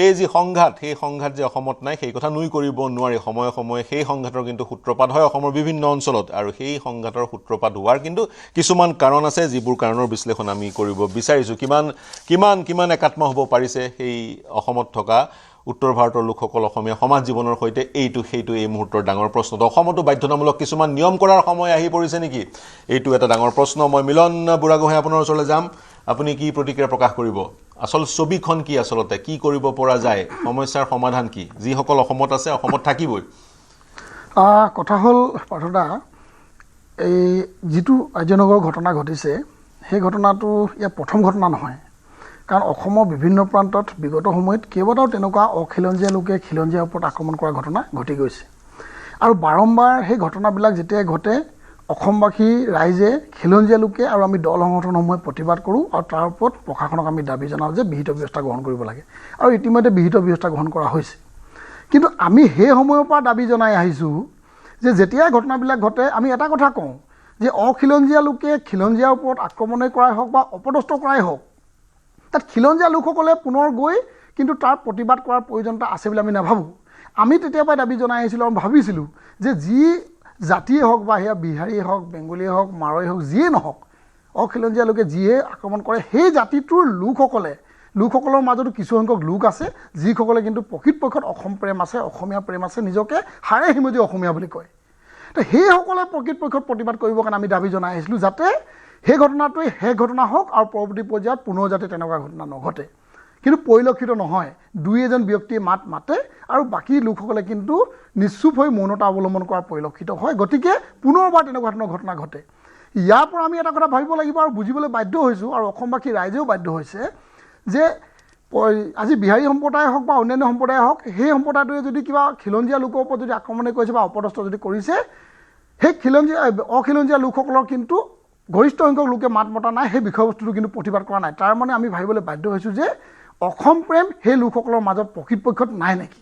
এই যি সংঘাত সেই সংঘাত যে অসমত নাই সেই কথা নুই কৰিব নোৱাৰি সময়ে সময়ে সেই সংঘাতৰ কিন্তু সূত্ৰপাত হয় অসমৰ বিভিন্ন অঞ্চলত আৰু সেই সংঘাতৰ সূত্ৰপাত হোৱাৰ কিন্তু কিছুমান কাৰণ আছে যিবোৰ কাৰণৰ বিশ্লেষণ আমি কৰিব বিচাৰিছোঁ কিমান একাত্ম হ'ব পাৰিছে সেই অসমত থকা উত্তৰ ভাৰতৰ লোকসকল অসমীয়া সমাজ জীৱনৰ সৈতে সেইটো এই মুহূৰ্তৰ ডাঙৰ প্ৰশ্নটো অসমতো বাধ্যতামূলক কিছুমান নিয়ম কৰাৰ সময় আহি পৰিছে নেকি এইটো এটা ডাঙৰ প্ৰশ্ন মই মিলন বুঢ়াগোহাঁই আপোনাৰ ওচৰলৈ যাম আপুনি কি প্ৰতিক্ৰিয়া প্ৰকাশ কৰিব আসল ছবিখন কি আচলতে কি কৰিব পৰা যায় সমস্যাৰ সমাধান কি যিসকল অসমত আছে অসমত থাকিবই কথা হ'ল পাৰ্থদা এই যিটো আৰ্যনগৰৰ ঘটনা ঘটিছে সেই ঘটনাটো ইয়াৰ প্ৰথম ঘটনা নহয় কাৰণ অসমৰ বিভিন্ন প্ৰান্তত বিগত সময়ত কেইবাটাও তেনেকুৱা অখিলঞ্জীয়া লোকে খিলঞ্জীয়াৰ ওপৰত আক্ৰমণ কৰা ঘটনা ঘটি গৈছে আৰু বাৰম্বাৰ সেই ঘটনাবিলাক যেতিয়া ঘটে অসমবাসী ৰাইজে খিলঞ্জীয়া লোকে আৰু আমি দল সংগঠনসমূহে প্ৰতিবাদ কৰোঁ আৰু তাৰ ওপৰত প্ৰশাসনক আমি দাবী জনাওঁ যে বিহিত ব্যৱস্থা গ্ৰহণ কৰিব লাগে আৰু ইতিমধ্যে বিহিত ব্যৱস্থা গ্ৰহণ কৰা হৈছে কিন্তু আমি সেই সময়ৰ পৰা দাবী জনাই আহিছোঁ যে যেতিয়াই ঘটনাবিলাক ঘটে আমি এটা কথা কওঁ যে অখিলঞ্জীয়া লোকে খিলঞ্জীয়াৰ ওপৰত আক্ৰমণেই কৰাই হওক বা অপদস্থ কৰাই হওক তাত খিলঞ্জীয়া লোকসকলে পুনৰ গৈ কিন্তু তাৰ প্ৰতিবাদ কৰাৰ প্ৰয়োজনীয়তা আছে বুলি আমি নাভাবোঁ আমি তেতিয়াৰ পৰাই দাবী জনাই আহিছিলোঁ আৰু ভাবিছিলোঁ যে যি জাতিয়ে হওক বা সেয়া বিহাৰীয়ে হওক বেংগলীয়ে হওক মাৰোৱাৰীয়ে হওক যিয়ে নহওক অখিলঞ্জীয়া লোকে যিয়ে আক্ৰমণ কৰে সেই জাতিটোৰ লোকসকলৰ মাজতো কিছুসংখ্যক লোক আছে যিসকলে কিন্তু প্ৰকৃতপক্ষত অসম প্ৰেম আছে অসমীয়া প্ৰেম আছে নিজকে হাড়ে সিমজি অসমীয়া বুলি কয় তো সেইসকলে প্ৰকৃতপক্ষত প্ৰতিবাদ কৰিবৰ কাৰণে আমি দাবী জনাই আহিছিলোঁ যাতে সেই ঘটনাটোৱে শেষ ঘটনা হওক আৰু পৰৱৰ্তী পৰ্যায়ত পুনৰ যাতে তেনেকুৱা ঘটনা নঘটে কিন্তু পৰিলক্ষিত নহয় দুই এজন ব্যক্তিয়ে মাতে আৰু বাকী লোকসকলে কিন্তু নিশ্চুপ হৈ মৌনতা অৱলম্বন কৰাৰ পৰিলক্ষিত হয় গতিকে পুনৰবাৰ তেনেকুৱা ধৰণৰ ঘটনা ঘটে ইয়াৰ পৰা আমি এটা কথা ভাবিব লাগিব আৰু বুজিবলৈ বাধ্য হৈছোঁ আৰু অসমবাসী ৰাইজেও বাধ্য হৈছে যে আজি বিহাৰী সম্প্ৰদায় হওক বা অন্যান্য সম্প্ৰদায় হওক সেই সম্প্ৰদায়টোৱে যদি কিবা খিলঞ্জীয়া লোকৰ ওপৰত যদি আক্ৰমণ কৰিছে বা অপদস্থ যদি কৰিছে সেই অখিলঞ্জীয়া লোকসকলৰ কিন্তু গৰিষ্ঠ সংখ্যক লোকে মাত মতা নাই সেই বিষয়বস্তুটো কিন্তু প্ৰতিবাদ কৰা নাই তাৰ মানে আমি ভাবিবলৈ বাধ্য হৈছোঁ যে অসম প্ৰেম সেই লোকসকলৰ মাজত প্ৰকৃতপক্ষত নাই নেকি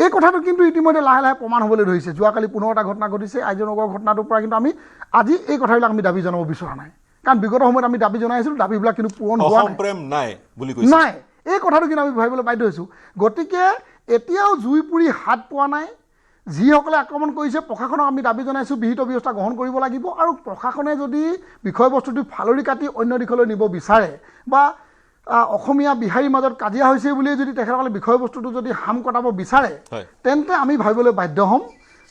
এই কথাটো কিন্তু ইতিমধ্যে লাহে লাহে প্ৰমাণ হ'বলৈ ধৰিছে যোৱাকালি 15টা ঘটনা ঘটিছে আইজনগৰৰ ঘটনাটোৰ পৰা কিন্তু আমি আজি এই কথাবিলাক আমি দাবী জনাব বিচৰা নাই কাৰণ বিগত সময়ত আমি দাবী জনাইছিলোঁ দাবীবিলাক কিন্তু পূৰণ হোৱা অসম প্ৰেম নাই বুলি কৈছে নাই এই কথাটো কিন্তু আমি ভাবিবলৈ বাধ্য হৈছোঁ গতিকে এতিয়াও জুই পুৰি হাত পোৱা নাই যিসকলে আক্ৰমণ কৰিছে প্ৰশাসনক আমি দাবী জনাইছোঁ বিহিত ব্যৱস্থা গ্ৰহণ কৰিব লাগিব আৰু প্ৰশাসনে যদি বিষয়বস্তুটো ফালৰি কাটি অন্য দিশলৈ নিব বিচাৰে বা অসমীয়া বিহাৰীৰ মাজত কাজিয়া হৈছে বুলিয়ে যদি তেখেতসকলে বিষয়বস্তুটো যদি হাম কটাব বিচাৰে তেন্তে আমি ভাবিবলৈ বাধ্য হ'ম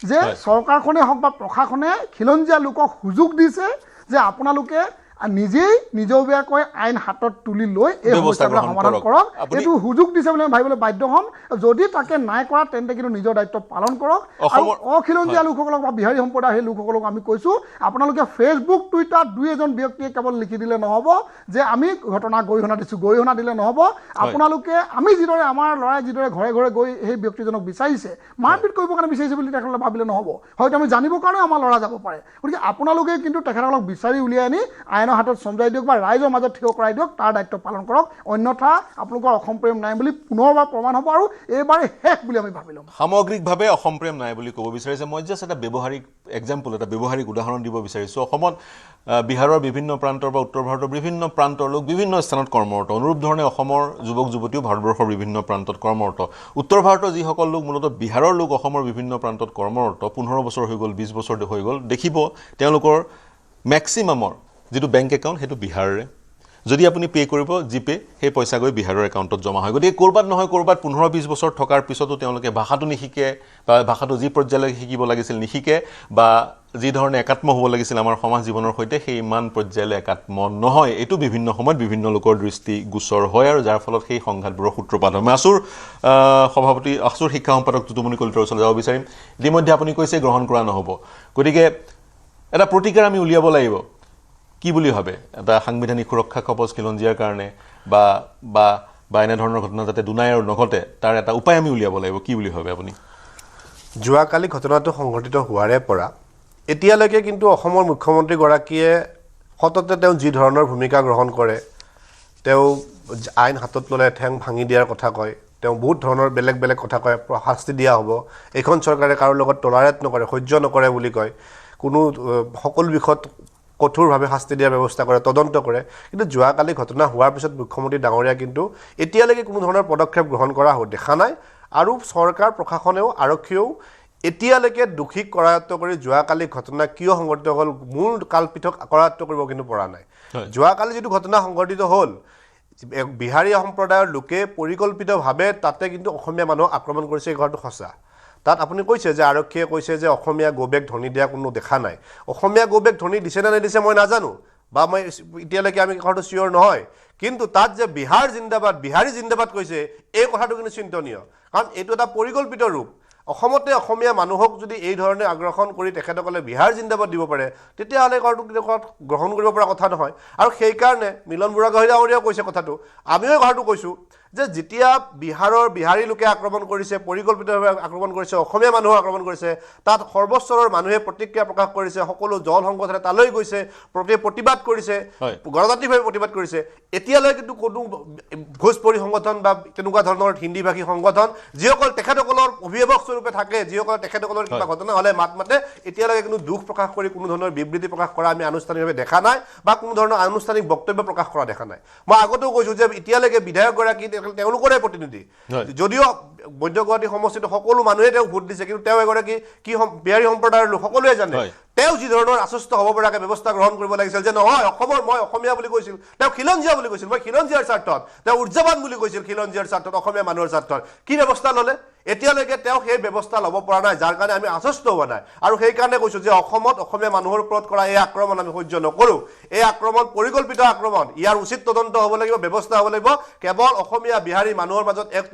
যে চৰকাৰখনে হওক বা প্ৰশাসনে খিলঞ্জীয়া লোকক সুযোগ দিছে যে আপোনালোকে নিজেই নিজৰবীয়াকৈ আইন হাতত তুলি লৈ এই সমস্যাবিলাক সমাধান কৰক এইটো সুযোগ দিছে বুলি আমি ভাবিবলৈ বাধ্য হ'ম যদি তাকে নাই কৰা তেন্তে কিন্তু নিজৰ দায়িত্ব পালন কৰক আৰু অখিলঞ্জীয়া লোকসকলক বা বিহাৰী সম্প্ৰদায়ৰ সেই লোকসকলক আমি কৈছোঁ আপোনালোকে ফেচবুক টুইটাৰত দুই এজন ব্যক্তিয়ে কেৱল লিখি দিলে নহ'ব যে আমি ঘটনা গৰিহণা দিছোঁ গৰিহণা দিলে নহ'ব আপোনালোকে আমি যিদৰে আমাৰ ল'ৰাই যিদৰে ঘৰে ঘৰে গৈ সেই ব্যক্তিজনক বিচাৰিছে মাৰপিট কৰিবৰ কাৰণে বিচাৰিছে বুলি তেখেতসকলে ভাবিলে নহ'ব হয়তো আমি জানিবৰ কাৰণেও আমাৰ ল'ৰা যাব পাৰে গতিকে আপোনালোকে কিন্তু তেখেতসকলক বিচাৰি উলিয়াই আনি আইনৰ হাতত চমজাই দিয়ক বা ৰাইজৰ মাজত থিয় কৰাই দিয়ক তাৰ দায়িত্ব পালন কৰক অন্যথা আপোনালোকৰ অসম প্ৰেম নাই বুলি পুনৰবাৰ প্ৰমাণ হ'ব আৰু এইবাৰে শেষ বুলি আমি ভাবি ল'ম সামগ্ৰিকভাৱে অসম প্ৰেম নাই বুলি ক'ব বিচাৰিছে মই জাষ্ট এটা ব্যৱহাৰিক এক্সাম্পল এটা ব্যৱহাৰিক উদাহৰণ দিব বিচাৰিছোঁ অসমত বিহাৰৰ বিভিন্ন প্ৰান্তৰ বা উত্তৰ ভাৰতৰ বিভিন্ন প্ৰান্তৰ লোক বিভিন্ন স্থানত কৰ্মৰত অনুৰূপ ধৰণে অসমৰ যুৱক যুৱতীও ভাৰতবৰ্ষৰ বিভিন্ন প্ৰান্তত কৰ্মৰত উত্তৰ ভাৰতৰ যিসকল লোক মূলতঃ বিহাৰৰ লোক অসমৰ বিভিন্ন প্ৰান্তত কৰ্মৰত 15 বছৰ হৈ গ'ল 20 বছৰ হৈ গ'ল দেখিব তেওঁলোকৰ মেক্সিমামৰ যিটো বেংক একাউণ্ট সেইটো বিহাৰৰে যদি আপুনি পে' কৰিব জিপে সেই পইচা গৈ বিহাৰৰ একাউণ্টত জমা হয় গতিকে ক'ৰবাত নহয় ক'ৰবাত 15-20 বছৰ থকাৰ পিছতো তেওঁলোকে ভাষাটো নিশিকে বা ভাষাটো যি পৰ্যায়লৈকে শিকিব লাগিছিল নিশিকে বা যি ধৰণে একাত্ম হ'ব লাগিছিল আমাৰ সমাজ জীৱনৰ সৈতে সেই ইমান পৰ্যায়লৈ একাত্ম নহয় এইটো বিভিন্ন সময়ত বিভিন্ন লোকৰ দৃষ্টি গোচৰ হয় আৰু যাৰ ফলত সেই সংঘাতবোৰৰ সূত্ৰপাত হয় মই আছুৰ শিক্ষা সম্পাদক তুতুমণি কলিতাৰ ওচৰলৈ যাব বিচাৰিম ইতিমধ্যে আপুনি কৈছে গ্ৰহণ কৰা নহ'ব গতিকে এটা প্ৰতিকাৰ আমি উলিয়াব লাগিব কি বুলি ভাবে এটা সাংবিধানিক সুৰক্ষা কবচ খিলঞ্জীয়াৰ কাৰণে বা এনেধৰণৰ ঘটনা যাতে দুনাই আৰু নঘটে তাৰ এটা উপায় আমি উলিয়াব লাগিব কি বুলি ভাবে আপুনি যোৱাকালি ঘটনাটো সংঘটিত হোৱাৰে পৰা এতিয়ালৈকে কিন্তু অসমৰ মুখ্যমন্ত্ৰীগৰাকীয়ে সততে তেওঁ যি ধৰণৰ ভূমিকা গ্ৰহণ কৰে তেওঁ আইন হাতত ল'লে ঠেং ভাঙি দিয়াৰ কথা কয় তেওঁ বহুত ধৰণৰ বেলেগ বেলেগ কথা কয় শাস্তি দিয়া হ'ব এইখন চৰকাৰে কাৰো লগত টলাৰেট নকৰে সহ্য নকৰে বুলি কয় কোনো সকলো বিষয়ত কঠোৰভাৱে শাস্তি দিয়াৰ ব্যৱস্থা কৰে তদন্ত কৰে কিন্তু যোৱাকালি ঘটনা হোৱাৰ পিছত মুখ্যমন্ত্ৰী ডাঙৰীয়া কিন্তু এতিয়ালৈকে কোনো ধৰণৰ পদক্ষেপ গ্ৰহণ কৰা দেখা নাই আৰু চৰকাৰ প্ৰশাসনেও আৰক্ষীয়েও এতিয়ালৈকে দোষীক কৰায়ত্ব কৰি যোৱাকালি ঘটনা কিয় সংঘটিত হ'ল মূল কালপিঠক কৰায়ত্ব কৰিব কিন্তু পৰা নাই যোৱাকালি যিটো ঘটনা সংঘটিত হ'ল বিহাৰী সম্প্ৰদায়ৰ লোকে পৰিকল্পিতভাৱে তাতে কিন্তু অসমীয়া মানুহক আক্ৰমণ কৰিছে এই ঘৰটো সঁচা তাত আপুনি কৈছে যে আৰক্ষীয়ে কৈছে যে অসমীয়া গোবেক ধনি দিয়া কোনো দেখা নাই অসমীয়া গোবেক ধনি দিছে নে নিদিছে মই নাজানো বা মই এতিয়ালৈকে আমি কথাটো চিয়ৰ নহয় কিন্তু তাত যে বিহাৰ জিন্দাবাদ বিহাৰী জিন্দাবাদ কৈছে এই কথাটো কিন্তু চিন্তনীয় কাৰণ এইটো এটা পৰিকল্পিত ৰূপ অসমতে অসমীয়া মানুহক যদি এই ধৰণে আগ্ৰাসন কৰি তেখেতসকলে বিহাৰ জিন্দাবাদ দিব পাৰে তেতিয়াহ'লে কথাটো গ্ৰহণ কৰিব পৰা কথা নহয় আৰু সেইকাৰণে মিলন বুঢ়াগোহাঁই ডাঙৰীয়াও কৈছে কথাটো আমিও কথাটো কৈছোঁ যে যেতিয়া বিহাৰী লোকে আক্ৰমণ কৰিছে, পৰিকল্পিতভাৱে আক্ৰমণ কৰিছে, অসমীয়া মানুহক আক্ৰমণ কৰিছে, তাত সৰ্বস্তৰৰ মানুহে প্ৰতিক্ৰিয়া প্ৰকাশ কৰিছে, সকলো জল সংগঠনে তালৈ গৈছে, প্ৰতিবাদ কৰিছে, গণতান্ত্ৰিকভাৱে প্ৰতিবাদ কৰিছে। এতিয়ালৈ কিন্তু কোনো ভোজপুৰী সংগঠন বা তেনেকুৱা ধৰণৰ হিন্দীভাষী সংগঠন যিসকল তেখেতসকলৰ অভিভাৱক স্বৰূপে থাকে, যিসকলে তেখেতসকলৰ কিবা ঘটনা হ'লে মাত মাতে, এতিয়ালৈকে কিন্তু দুখ প্ৰকাশ কৰি কোনো ধৰণৰ বিবৃতি প্ৰকাশ কৰা আমি আনুষ্ঠানিকভাৱে দেখা নাই বা কোনো ধৰণৰ আনুষ্ঠানিক বক্তব্য প্ৰকাশ কৰা দেখা নাই। মই আগতেও কৈছোঁ যে এতিয়ালৈকে বিধায়কগৰাকী তেওঁলোকৰে প্ৰতিনিধি, যদিও মধ্য গুৱাহাটী সমষ্টিত সকলো মানুহে তেওঁক ভোট দিছে, কিন্তু তেওঁ এগৰাকী বিহাৰী সম্প্ৰদায়ৰ লোক, সকলোৱে জানে। তেওঁ যি ধৰণৰ আশ্বস্ত হ'ব পৰাকৈ ব্যৱস্থা গ্ৰহণ কৰিব লাগিছিল যে নহয় অসমৰ মই অসমীয়া বুলি কৈছিল, তেওঁ খিলঞ্জীয়া বুলি কৈছিল, মই খিলঞ্জীয়াৰ স্বাৰ্থত, তেওঁ উৰ্জাবান বুলি কৈছিল খিলঞ্জীয়াৰ স্বাৰ্থত, অসমীয়া মানুহৰ স্বাৰ্থত। কি ব্যৱস্থা ল'লে? এতিয়ালৈকে তেওঁ সেই ব্যৱস্থা ল'ব পৰা নাই, যাৰ কাৰণে আমি আশ্বস্ত হোৱা নাই। আৰু সেইকাৰণে কৈছোঁ যে অসমত অসমীয়া মানুহৰ ওপৰত কৰা এই আক্ৰমণ আমি সহ্য নকৰোঁ। এই আক্ৰমণ পৰিকল্পিত আক্ৰমণ, ইয়াৰ উচিত তদন্ত হ'ব লাগিব, ব্যৱস্থা হ'ব লাগিব। কেৱল অসমীয়া বিহাৰী মানুহৰ মাজত এক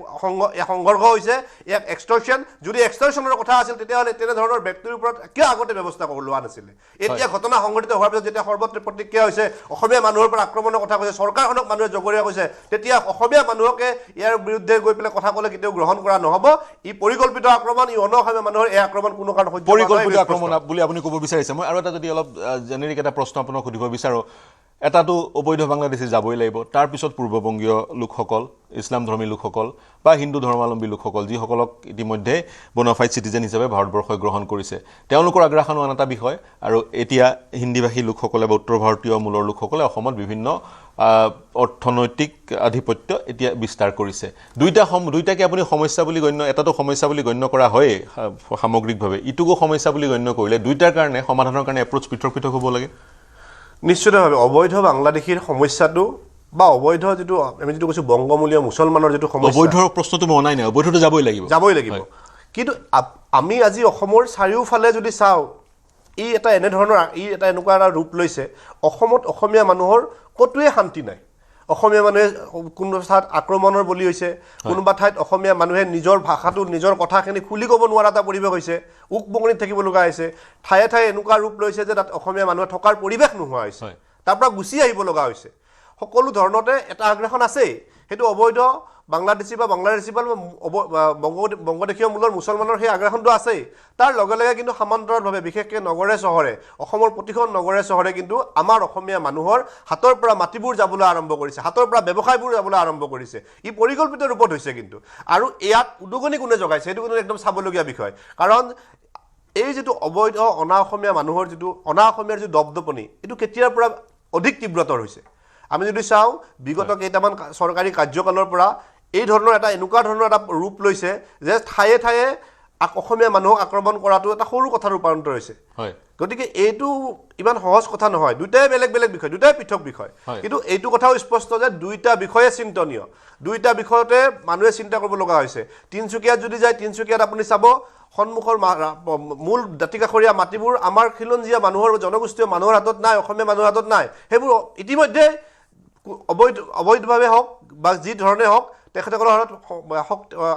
সংঘৰ্ষ হৈছে, এক এক্সটৰ্চন। যদি এক্সটৰ্চনৰ কথা আছিল তেতিয়াহ'লে তেনেধৰণৰ ব্যক্তিৰ ওপৰত কিয় আগতে ব্যৱস্থা লোৱা নাছিলে? এতিয়া ঘটনা সংঘটিত হোৱাৰ পিছত যেতিয়া সৰ্বত্ৰ প্ৰতিক্ৰিয়া হৈছে, অসমীয়া মানুহৰ পৰা আক্ৰমণৰ কথা কৈছে, চৰকাৰখনক মানুহে জগৰীয়া কৈছে, তেতিয়া অসমীয়া মানুহকে ইয়াৰ বিৰুদ্ধে গৈ পেলাই কথা ক'লে কেতিয়াও গ্ৰহণ কৰা নহ'ব। ই পৰিকল্পিত আক্ৰমণ, ই অসমীয়া মানুহৰ এই আক্ৰমণ কোনো কাৰণ সহ্য পৰিকল্পিত আক্ৰমণ বুলি আপুনি ক'ব বিচাৰিছে। মই আৰু এটা যদি অলপ জেনেৰিক এটা প্ৰশ্ন আপোনাক সুধিব বিচাৰোঁ, এটাতো অবৈধ বাংলাদেশী যাবই লাগিব, তাৰপিছত পূৰ্ববংগীয় লোকসকল, ইছলাম ধৰ্মী লোকসকল বা হিন্দু ধৰ্মাৱলম্বী লোকসকল, যিসকলক ইতিমধ্যে বনাফাইড চিটিজেন হিচাপে ভাৰতবৰ্ষই গ্ৰহণ কৰিছে, তেওঁলোকৰ আগ্ৰাসনো আন এটা বিষয়। আৰু এতিয়া হিন্দীভাষী লোকসকলে বা উত্তৰ ভাৰতীয় মূলৰ লোকসকলে অসমত বিভিন্ন অৰ্থনৈতিক আধিপত্য এতিয়া বিস্তাৰ কৰিছে। দুইটাকে আপুনি সমস্যা বুলি গণ্য, এটাতো সমস্যা বুলি গণ্য কৰা হয়েই সামগ্ৰিকভাৱে, ইটোকো সমস্যা বুলি গণ্য কৰিলে দুইটাৰ কাৰণে সমাধানৰ কাৰণে এপ্ৰ'চ পৃথক পৃথক হ'ব লাগে। নিশ্চিতভাৱে অবৈধ বাংলাদেশীৰ সমস্যাটো বা অবৈধ যিটো আমি যিটো কৈছোঁ বংগমূলীয় মুছলমানৰ যিটো সমস্যা, অবৈধ প্ৰশ্নটো মই অনাই নাই, অবৈধটো যাবই লাগিব। কিন্তু আমি আজি অসমৰ চাৰিওফালে যদি চাওঁ, ই এটা এনেকুৱা এটা ৰূপ লৈছে, অসমত অসমীয়া মানুহৰ ক'তোৱে শান্তি নাই। অসমীয়া মানুহে কোনো ঠাইত আক্ৰমণৰ বলি হৈছে, কোনোবা ঠাইত অসমীয়া মানুহে নিজৰ ভাষাটো, নিজৰ কথাখিনি খুলি ক'ব নোৱাৰা এটা পৰিৱেশ হৈছে, উকবুকনিত থাকিব লগা হৈছে। ঠায়ে ঠায়ে এনেকুৱা ৰূপ লৈছে যে তাত অসমীয়া মানুহে থকাৰ পৰিৱেশ নোহোৱা হৈছে, তাৰ পৰা গুচি আহিব লগা হৈছে। সকলো ধৰণতে এটা আগ্ৰাসন আছেই, সেইটো অবৈধ বাংলাদেশী বা বংগদেশীয় মূলৰ মুছলমানৰ সেই আগ্ৰাসনটো আছেই। তাৰ লগে লগে কিন্তু সমান্তৰালভাৱে বিশেষকৈ নগৰে চহৰে, অসমৰ প্ৰতিখন নগৰে চহৰে কিন্তু আমাৰ অসমীয়া মানুহৰ হাতৰ পৰা মাটিবোৰ যাবলৈ আৰম্ভ কৰিছে, হাতৰ পৰা ব্যৱসায়বোৰ যাবলৈ আৰম্ভ কৰিছে। ই পৰিকল্পিত ৰূপত হৈছে কিন্তু। আৰু ইয়াত উদগনি কোনে জগাইছে সেইটো কিন্তু একদম চাবলগীয়া বিষয়। কাৰণ এই যিটো অবৈধ অনা অসমীয়া মানুহৰ যিটো অনা অসমীয়াৰ যিটো দপদপনি, এইটো কেতিয়াৰ পৰা অধিক তীব্ৰতৰ হৈছে? আমি যদি চাওঁ বিগত কেইটামান চৰকাৰী কাৰ্যকালৰ পৰা এই ধৰণৰ এনেকুৱা ধৰণৰ এটা ৰূপ লৈছে যে ঠায়ে ঠায়ে অসমীয়া মানুহক আক্ৰমণ কৰাটো এটা সৰু কথা ৰূপান্তৰ হৈছে। গতিকে এইটো ইমান সহজ কথা নহয়। দুটাই বেলেগ বেলেগ বিষয়, দুটাই পৃথক বিষয়। কিন্তু এইটো কথাও স্পষ্ট যে দুইটা বিষয়ে চিন্তনীয়, দুইটা বিষয়তে মানুহে চিন্তা কৰিব লগা হৈছে। তিনিচুকীয়াত যদি যায়, তিনিচুকীয়াত আপুনি চাব সন্মুখৰ মূল দাঁতিকাষৰীয়া মাটিবোৰ আমাৰ খিলঞ্জীয়া মানুহৰ, জনগোষ্ঠীয় মানুহৰ হাতত নাই, অসমীয়া মানুহৰ হাতত নাই। সেইবোৰ ইতিমধ্যে অবৈধভাৱে হওক বা যি ধৰণে হওক, তেখেতসকলৰ হাতত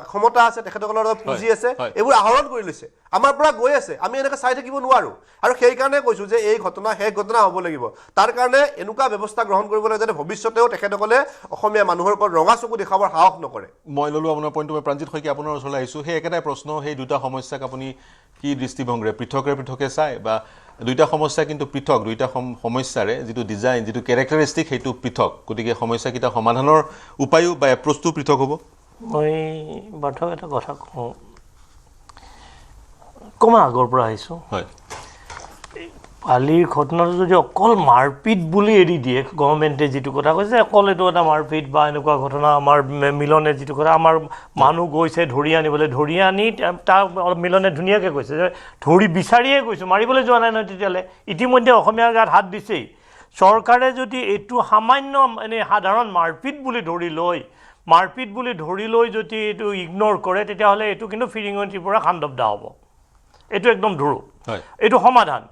ক্ষমতা আছে, তেখেতসকলৰ হাতত পুঁজি আছে, এইবোৰ আহৰণ কৰি লৈছে, আমাৰ পৰা গৈ আছে। আমি এনেকৈ চাই থাকিব নোৱাৰোঁ। আৰু সেইকাৰণে কৈছোঁ যে এই ঘটনা শেষ ঘটনা হ'ব লাগিব। তাৰ কাৰণে এনেকুৱা ব্যৱস্থা গ্ৰহণ কৰিব লাগে যাতে ভৱিষ্যতেও তেখেতসকলে অসমীয়া মানুহৰ ওপৰত ৰঙা চকু দেখাবৰ সাহস নকৰে। মই ল'লোঁ আপোনাৰ পইণ্টটো। মই প্ৰাণজিৎ শইকীয়া আপোনাৰ ওচৰলৈ আহিছোঁ। সেই একেটাই প্ৰশ্ন, সেই দুটা সমস্যাক আপুনি কি দৃষ্টিভংগীৰে পৃথকে চায়, বা দুইটা সমস্যা কিন্তু পৃথক, দুইটা সমস্যাৰে যিটো ডিজাইন, যিটো কেৰেক্টাৰিষ্টিক সেইটো পৃথক, গতিকে সমস্যাকেইটা সমাধানৰ উপায়ো বা এপ্ৰ'চটো পৃথক হ'ব? মই বাৰ্থক এটা কথা কওঁ, অকণমান আগৰ পৰা আহিছোঁ। কালিৰ ঘটনাটো যদি অকল মাৰপিট বুলি এৰি দিয়ে, গভৰ্ণমেণ্টে যিটো কথা কৈছে অকল এইটো এটা মাৰপিট বা এনেকুৱা ঘটনা, আমাৰ মিলনে যিটো কথা, আমাৰ মানুহ গৈছে ধৰি আনিবলৈ, ধৰি আনি তাৰ মিলনে ধুনীয়াকৈ কৈছে যে ধৰি বিচাৰিয়ে গৈছোঁ, মাৰিবলৈ যোৱা নাই নহয়। তেতিয়াহ'লে ইতিমধ্যে অসমীয়াৰ গাত হাত দিছেই। চৰকাৰে যদি এইটো সামান্য এনেই সাধাৰণ মাৰপিট বুলি ধৰি লৈ যদি এইটো ইগন'ৰ কৰে, তেতিয়াহ'লে এইটো কিন্তু ফিৰিঙতিৰ পৰা খান্দবদা হ'ব। এইটো একদম ধৰো। এইটো সমাধান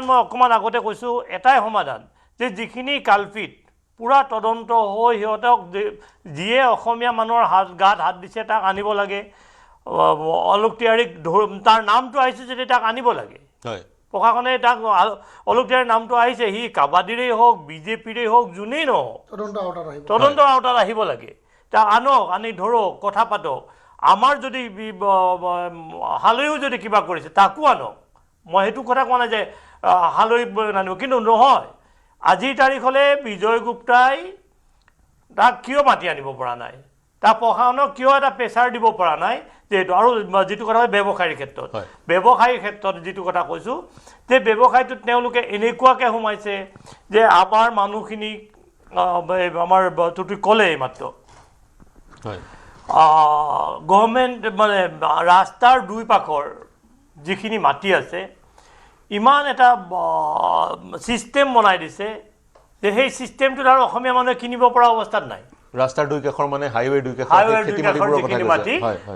মই অকণমান আগতে কৈছোঁ, এটাই সমাধান যে যিখিনি কালপিত পূৰা তদন্ত হৈ সিহঁতক যিয়ে অসমীয়া মানুহৰ গাত হাত দিছে তাক আনিব লাগে। অলোক তিয়াৰীক তাৰ নামটো আহিছে যদি তাক আনিব লাগে। প্ৰশাসনে তাক অলোক তিয়াৰীৰ নামটো আহিছে, সি কাবাডীৰেই হওক, বিজেপিৰেই হওক, যোনেই নহওক তদন্তৰ আওতাত আহিব লাগে। তা আনক, আনি ধৰক, কথা পাতক। আমাৰ যদি হালৈও যদি কিবা কৰিছে তাকো আনক। মই সেইটো কথা কোৱা নাই যে হালৈ নানিব, কিন্তু নহয়, আজিৰ তাৰিখলৈ বিজয় গুপ্তাই তাক কিয় মাতি আনিব পৰা নাই, তাৰ প্ৰশাসনক কিয় এটা প্ৰেছাৰ দিব পৰা নাই যিহেতু। আৰু যিটো কথা হয় ব্যৱসায়ীৰ ক্ষেত্ৰত, ব্যৱসায়ীৰ ক্ষেত্ৰত যিটো কথা কৈছোঁ যে ব্যৱসায়টোত তেওঁলোকে এনেকুৱাকৈ সোমাইছে যে আমাৰ মানুহখিনিক আমাৰ তুতি ক'লে এইমাত্ৰ গভৰ্ণমেণ্ট মানে ৰাস্তাৰ দুই পাশৰ যিখিনি মাটি আছে ইমান এটা ছিষ্টেম বনাই দিছে যে সেই ছিষ্টেমটোত আৰু অসমীয়া মানুহে কিনিব পৰা অৱস্থাত নাই। ৰাস্তাৰ দুই কাষৰ মানে হাইৱে দুই কাষৰ যিখিনি মাটি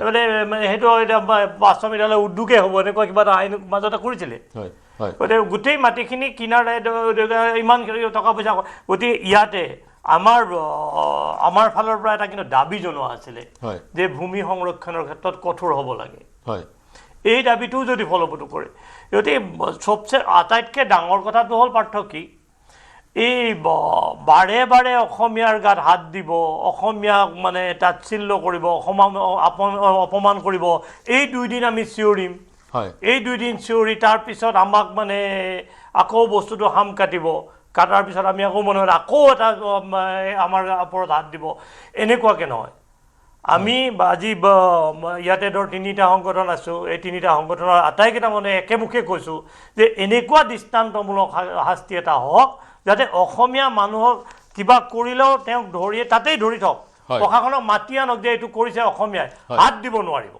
মানে সেইটো এতিয়া 500 মিটাৰলৈ উদ্যোগে হ'ব এনেকুৱা কিবা এটা আইন মাজতে কৰিছিলে। গতিকে গোটেই মাটিখিনি কিনাৰ ইমান টকা পইচা, গতিকে ইয়াতে আমাৰ ফালৰ পৰা এটা কিন্তু দাবী জনোৱা আছিলে যে ভূমি সংৰক্ষণৰ ক্ষেত্ৰত কঠোৰ হ'ব লাগে। এই দাবীটোও যদি ফলপ্ৰসূ কৰে, গতিকে চবচে আটাইতকৈ ডাঙৰ কথাটো হ'ল পাৰ্থক্য কি, এই বাৰে বাৰে অসমীয়াৰ গাত হাত দিব, অসমীয়াক মানে তাচ্ছিল্য কৰিব, অপমান কৰিব, এই 2 দিন আমি চিঞৰিম, এই 2 দিন চিঞৰি তাৰপিছত আমাক মানে আকৌ বস্তুটো হাম কাটিব, কাটাৰ পিছত আমি আকৌ মনে মনে আকৌ এটা আমাৰ ওপৰত হাত দিব, এনেকুৱাকৈ নহয়। আমি আজি ইয়াতে ধৰ 3টা সংগঠন আছোঁ, এই 3টা সংগঠনৰ আটাইকেইটা মানে একেমুখে কৈছোঁ যে এনেকুৱা দৃষ্টান্তমূলক শাস্তি এটা হওক যাতে অসমীয়া মানুহক কিবা কৰিলেও তেওঁক ধৰি তাতেই ধৰি থওক, প্ৰশাসনক মাতি আনক যে এইটো কৰিছে অসমীয়াই, হাত দিব নোৱাৰিব।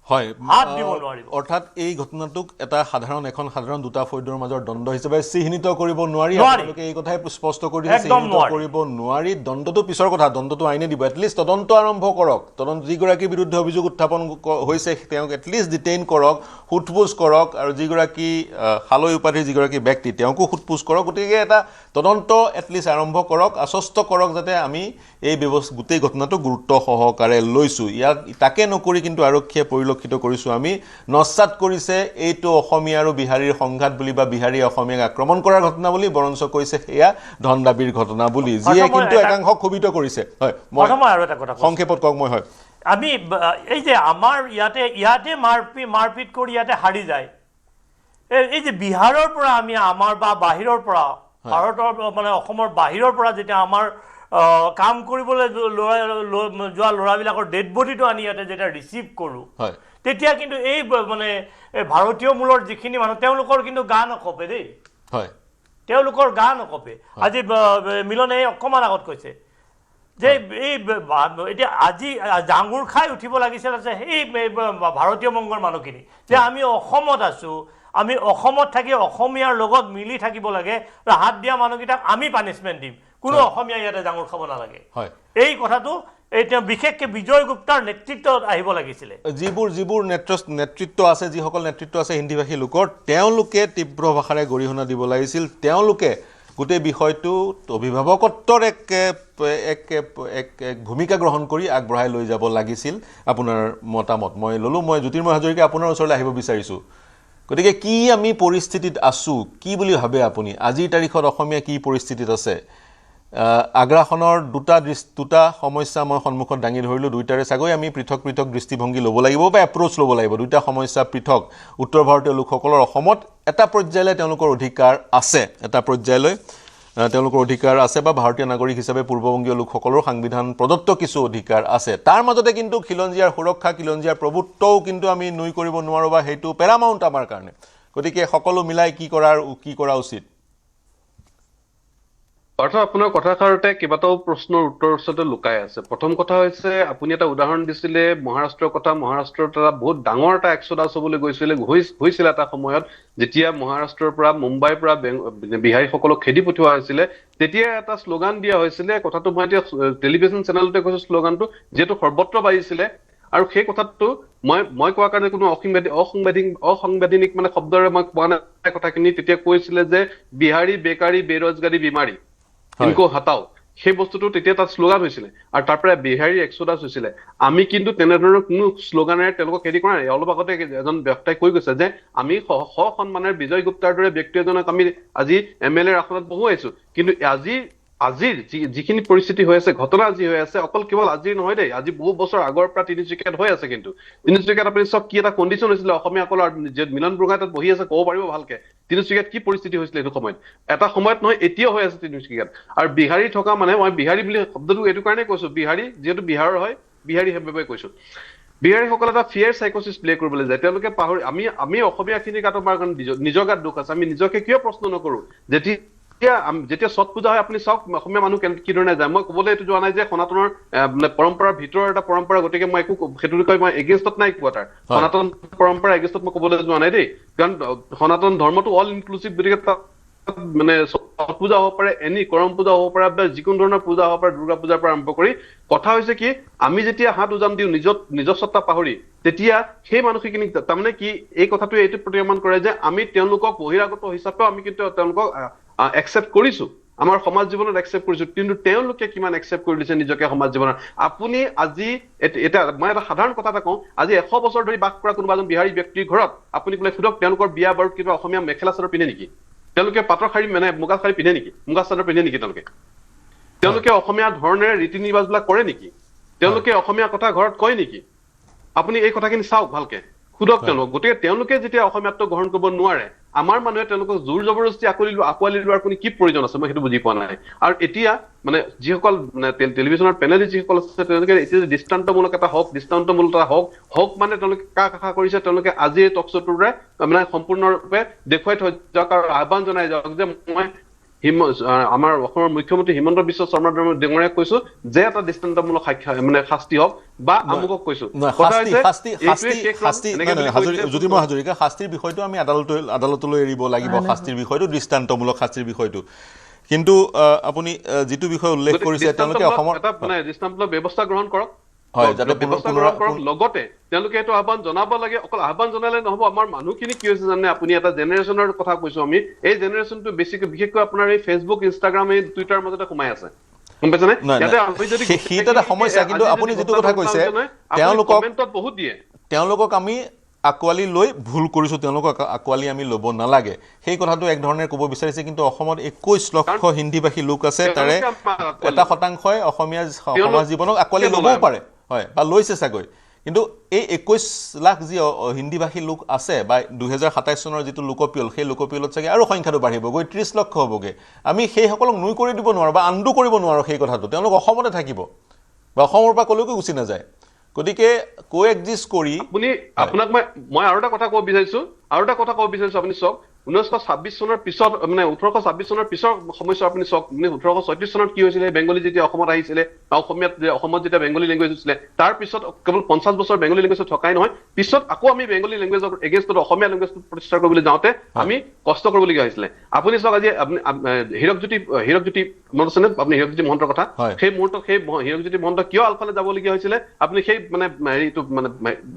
হয়, হাত দিব নোৱাৰিব। অৰ্থাৎ এই ঘটনাটোক এটা এখন সাধাৰণ দুটা ফৈদৰ মাজৰ দ্বন্দ্ব হিচাপে চিহ্নিত কৰিব নোৱাৰি। আপোনালোকে এই কথাই স্পষ্ট কৰি দিছে, চিহ্নিত কৰিব নোৱাৰি। দ্বন্দ্বটো পিছৰ কথা, দ্বন্দ্বটো আইনে দিব। এটলিষ্ট তদন্ত আৰম্ভ কৰক, যিগৰাকীৰ বিৰুদ্ধে অভিযোগ উত্থাপন হৈছে তেওঁক এটলিষ্ট ডিটেইন কৰক, সোধপোছ কৰক, আৰু যিগৰাকী হালৈ উপাধিৰ যিগৰাকী ব্যক্তি তেওঁকো সোধপোছ কৰক। গতিকে এটা তদন্ত এটলিষ্ট আৰম্ভ কৰক, আশ্বস্ত কৰক যাতে আমি এই গোটেই ঘটনাটো গুৰুত্ব সহকাৰে লৈছোঁ। তাকে নকৰি কিন্তু আৰক্ষীয়ে পৰিলক্ষিত কৰিছোঁ আমি নস্বাত কৰিছে এইটো অসমীয়া আৰু বিহাৰীৰ সংঘাত বুলি বা বিহাৰীয়ে অসমীয়াক আক্ৰমণ কৰাৰ ঘটনা বুলি, বৰঞ্চ কৈছে সেয়া ধন দাবীৰ ঘটনা বুলি, যিয়ে কিন্তু একাংশ ক্ষোভিত কৰিছে। হয়, মই আৰু এটা কথা সংক্ষেপত কওক। মই হয়, আমি এই যে আমাৰ ইয়াতে মাৰপিট কৰি ইয়াতে হাৰি যায়, এই যে বিহাৰৰ পৰা আমি আমাৰ বা বাহিৰৰ পৰা ভাৰতৰ মানে অসমৰ বাহিৰৰ পৰা যেতিয়া আমাৰ কাম কৰিবলৈ যোৱা ল'ৰাবিলাকৰ ডেড বডিটো আনি ইয়াতে যেতিয়া ৰিচিভ কৰোঁ, তেতিয়া কিন্তু এই মানে ভাৰতীয় মূলৰ যিখিনি মানুহ তেওঁলোকৰ কিন্তু গা নকঁপে দেই, তেওঁলোকৰ গা নকঁপে। আজি মিলনে অকণমান আগত কৈছে যে এই এতিয়া আজি জাঙুৰ খাই উঠিব লাগিছিল আছে সেই ভাৰতীয় মংগৰ মানুহখিনি যে আমি অসমত আছোঁ, আমি অসমত থাকি অসমীয়াৰ লগত মিলি থাকিব লাগে, হাত দিয়া মানুহকেইটাক আমি পানিছমেণ্ট দিম, কোনো অসমীয়া ইয়াতে জাঙুৰ খাব নালাগে। এই কথাটো এতিয়া বিশেষকৈ বিজয় গুপ্তাৰ নেতৃত্বত আহিব লাগিছিলে। যিবোৰ নেতৃত্ব আছে, যিসকল নেতৃত্ব আছে হিন্দীভাষী লোকৰ, তেওঁলোকে তীব্ৰ ভাষাৰে গৰিহণা দিব লাগিছিল। তেওঁলোকে গোটেই বিষয়টোত অভিভাৱকত্বৰ এক ভূমিকা গ্ৰহণ কৰি আগবঢ়াই লৈ যাব লাগিছিল। আপোনাৰ মতামত মই ল'লোঁ। মই জ্যোতিৰ্ময় হাজৰিকা আপোনাৰ ওচৰলৈ আহিব বিচাৰিছোঁ। গতিকে কি আমি পৰিস্থিতিত আছোঁ, কি বুলি ভাবে আপুনি? আজিৰ তাৰিখত অসমীয়া কি পৰিস্থিতিত আছে? আগ্ৰাসনৰ দুটা সমস্যা মই সন্মুখত দাঙি ধৰিলোঁ। দুইটাৰে চাগৈ আমি পৃথক পৃথক দৃষ্টিভংগী ল'ব লাগিব বা এপ্ৰ'চ ল'ব লাগিব। দুইটা সমস্যা পৃথক। উত্তৰ ভাৰতীয় লোকসকলৰ অসমত এটা পৰ্যায়লৈ তেওঁলোকৰ অধিকাৰ আছে, এটা পৰ্যায়লৈ তেওঁলোকৰ অধিকাৰ আছে, বা ভাৰতীয় নাগৰিক হিচাপে পূৰ্ববংগীয় লোকসকলৰ সাংবিধান প্ৰদত্ত কিছু অধিকাৰ আছে। তাৰ মাজতে কিন্তু খিলঞ্জীয়াৰ সুৰক্ষা, খিলঞ্জীয়াৰ প্ৰভুত্বও কিন্তু আমি নুই কৰিব নোৱাৰোঁ, বা সেইটো পেৰামাউণ্ট আমাৰ কাৰণে। গতিকে সকলো মিলাই কি কৰা উচিত? অৰ্থাৎ আপোনাৰ কথাষাৰতে কেইবাটাও প্ৰশ্নৰ উত্তৰ ওচৰতে লুকাই আছে। প্ৰথম কথা হৈছে, আপুনি এটা উদাহৰণ দিছিলে মহাৰাষ্ট্ৰৰ কথা। মহাৰাষ্ট্ৰত এটা বহুত ডাঙৰ এটা এক্সোডাছ হ'বলৈ হৈছিলে এটা সময়ত, যেতিয়া মহাৰাষ্ট্ৰৰ পৰা মুম্বাইৰ পৰা বিহাৰীসকলক খেদি পঠিওৱা হৈছিলে। তেতিয়া এটা শ্লোগান দিয়া হৈছিলে, কথাটো মই এতিয়া টেলিভিছন চেনেলতে কৈছো শ্লোগানটো, যিহেতু সৰ্বত্ৰ বাঢ়িছিলে। আৰু সেই কথাটো মই কোৱাৰ কাৰণে কোনো অসাংবিধানিক মানে শব্দৰে মই কোৱা নাই কথাখিনি। তেতিয়া কৈছিলে যে বিহাৰী বেকাৰী বেৰোজগাৰী বিমাৰী ইনকো হটাও, সেই বস্তুটো তেতিয়া তাত শ্লোগান হৈছিলে, আৰু তাৰ পৰা বিহাৰী এক্সোডাছ হৈছিলে। আমি কিন্তু তেনেধৰণৰ কোনো শ্লোগানেৰে তেওঁলোকক খেদি কৰা নাই। অলপ আগতে এজন বক্তাই কৈ গৈছে যে আমি সন্মানেৰে বিজয় গুপ্তাৰ দৰে ব্যক্তি এজনক আমি আজি MLA ৰ আসনত বহুৱাইছো, কিন্তু আজি আজিৰ যিখিনি পৰিস্থিতি হৈ আছে ঘটনা যি হৈ আছে অকল কেৱল আজিৰ নহয় দেই আজি বহু বছৰ আগৰ পৰা তিনিচুকীয়াত হৈ আছে কিন্তু তিনিচুকীয়াত আপুনি চব কি এটা কণ্ডিশ্যন হৈছিলে অসমীয়াসকলৰ মিলন বুঢ়াগোহাঁই তাত বহি আছে ক'ব পাৰিব ভালকে তিনিচুকীয়াত কি পৰিস্থিতি হৈছিলে এইটো সময়ত এটা সময়ত নহয় এতিয়াও হৈ আছে তিনিচুকীয়াত আৰু বিহাৰী থকা মানে মই বিহাৰী বুলি শব্দটো এইটো কাৰণে কৈছো বিহাৰী যিহেতু বিহাৰৰ হয় বিহাৰী হিচাপে কৈছো বিহাৰীসকলে এটা ফিয়াৰ চাইকোচিছ প্লে কৰিবলৈ যায় তেওঁলোকে পাহৰি আমি অসমীয়াখিনি গাত আমাৰ নিজৰ গাত দুখ আছে আমি নিজকে কিয় প্ৰশ্ন নকৰো যেতিয়া ছট পূজা হয় আপুনি চাওক অসমীয়া মানুহ কি ধৰণে যায় মই ক'বলৈ এইটো যোৱা নাই যে সনাতনৰ পৰম্পৰাৰ ভিতৰৰ এটা পৰম্পৰা গতিকে মই একো সেইটো বিষয়ে মই এগেইনষ্টত নাই কোৱা তাৰ সনাতন পৰম্পৰা এগেইনষ্টত মই ক'বলৈ যোৱা নাই দেই কাৰণ সনাতন ধৰ্মটো অল ইনক্লুচিভ গতিকে মানে ছট পূজা হ'ব পাৰে এনি কৰম পূজা হ'ব পাৰে বা যিকোনো ধৰণৰ পূজা হ'ব পাৰে দুৰ্গা পূজাৰ পৰা আৰম্ভ কৰি কথা হৈছে কি আমি যেতিয়া হাত উজান দিওঁ নিজস্বতা পাহৰি তেতিয়া সেই মানসিকখিনি তাৰমানে কি এই কথাটোৱে এইটো প্ৰতিমান কৰে যে আমি তেওঁলোকক বহিৰাগত হিচাপেও আমি কিন্তু তেওঁলোকক একচেপ্ট কৰিছো আমাৰ সমাজ জীৱনত একচেপ্ট কৰিছো কিন্তু তেওঁলোকে কিমান একচেপ্ট কৰি দিছে নিজকে সমাজ জীৱনত আপুনি আজি এটা মই এটা সাধাৰণ কথা এটা কওঁ আজি 100 বছৰ ধৰি বাস কৰা কোনোবা এজন বিহাৰী ব্যক্তিৰ ঘৰত আপুনি বোলে সুধক তেওঁলোকৰ বিয়া বাৰু কিবা অসমীয়া মেখেলা চাদৰ পিন্ধে নেকি তেওঁলোকে পাটৰ শাৰী মানে মুগা শাৰী পিন্ধে নেকি মুগা চাদৰ পিন্ধে নেকি তেওঁলোকে অসমীয়া ধৰণেৰে ৰীতি নিবাজবিলাক কৰে নেকি তেওঁলোকে অসমীয়া কথা ঘৰত কয় নেকি আপুনি এই কথাখিনি চাওক ভালকে সুধক তেওঁলোক গতিকে তেওঁলোকে যেতিয়া অসমীয়াটো গ্ৰহণ কৰিব নোৱাৰে আমাৰ মানুহে তেওঁলোকক জোৰ জবৰদস্তি আকোৱালি লোৱাৰ কোনো কি প্ৰয়োজন আছে মই সেইটো বুজি পোৱা নাই আৰু এতিয়া মানে যিসকল মানে টেলিভিছনৰ পেনেলিষ্ট যিসকল আছে তেওঁলোকে এতিয়া দৃষ্টান্তমূলক এটা হওক মানে তেওঁলোকে কাক আশা কৰিছে তেওঁলোকে আজি এই টক শ্ব'টোৰে মানে সম্পূৰ্ণৰূপে দেখুৱাই থৈ যাওক আৰু আহ্বান জনাই যাওক যে মই আমাৰ অসমৰ মুখ্যমন্ত্ৰী হিমন্ত বিশ্ব শৰ্মা ডাঙৰীয়াক কৈছো যে এটা দৃষ্টান্তমূলক মানে শাস্তি হওক বা আমুকক কৈছো জ্যোতিৰ্ময় হাজৰিকা শাস্তিৰ বিষয়টো আমি আদালতলৈ এৰিব লাগিব শাস্তিৰ বিষয়টো দৃষ্টান্তমূলক শাস্তিৰ বিষয়টো কিন্তু আপুনি যিটো বিষয় উল্লেখ কৰিছে তেওঁলোকে অসমৰ এটা মানে দৃষ্টান্তমূলক ব্যৱস্থা গ্ৰহণ কৰক হয় যাতে লগতে তেওঁলোকে এইটো আহ্বান জনাব লাগে অকল আহ্বান জনালে নহব আমাৰ মানুহখিনি কি হৈছে জানে আপুনি এটা জেনেৰেশ্যনৰ কথা কৈছো আমি এই জেনেৰেশ্যনটো বিশেষকৈ আপোনাৰ এই ফেচবুক ইনষ্টাগ্ৰাম এই টুইটাৰ মাজতে সোমাই আছে গম পাইছেনে ইয়াতে আমি যদি সেইটো এটা সমস্যা কিন্তু আপুনি যিটো কথা কৈছে তেওঁলোকক আমি আকোৱালি লৈ ভুল কৰিছো তেওঁলোকক আকোৱালি আমি ল'ব নালাগে সেই কথাটো এক ধৰণে ক'ব বিচাৰিছে কিন্তু অসমত 21 লক্ষ হিন্দীভাষী লোক আছে তাৰে 1% অসমীয়া সমাজ জীৱনক আকোৱালি ল'বও পাৰে হয় বা লৈছে চাগৈ কিন্তু এই 21 লাখ যি হিন্দীভাষী লোক আছে বা 2027 চনৰ যিটো লোকপিয়ল সেই লোকপিয়লত চাগে আৰু সংখ্যাটো বাঢ়িব গৈ 30 লক্ষ হ'বগে আমি সেই সকলক নুই কৰি দিব নোৱাৰো বা আন্ডু কৰিব নোৱাৰো সেই কথাটো তেওঁলোক অসমতে থাকিব বা অসমৰ পৰা কলৈকো গুচি নাযায় গতিকে কোএক্সিষ্ট কৰি আপোনাক মই আৰু এটা কথা ক'ব বিচাৰিছো আপুনি চাওক 1926 চনৰ পিছত মানে 1826 চনৰ পিছৰ সমস্যা আপুনি চাওক 1836 চনত কি হৈছিলে বেংগলী যেতিয়া অসমত আহিছিলে অসমত যেতিয়া বেংগলী লেংগুৱেজ হৈছিলে তাৰ পিছত কেৱল 50 বছৰ বেংগলী লেংগুৱেজ থকাই নহয় পিছত আকৌ আমি বেংগলী লেংগুৱেজৰ এগেইনষ্টত অসমীয়া লেংগুৱেজটো প্ৰতিষ্ঠা কৰিবলৈ যাওঁতে আমি কষ্ট কৰিবলগীয়া হৈছিলে আপুনি চাওক আজি হীৰকজ্যোতি মনত আছেনে আপুনি হীৰকজ্যোতি মহন্তৰ কথা সেই মুহূৰ্তত সেই হীৰকজ্যোতি মহন্ত কিয় আলফালে যাবলগীয়া হৈছিলে আপুনি সেই মানে হেৰিটো মানে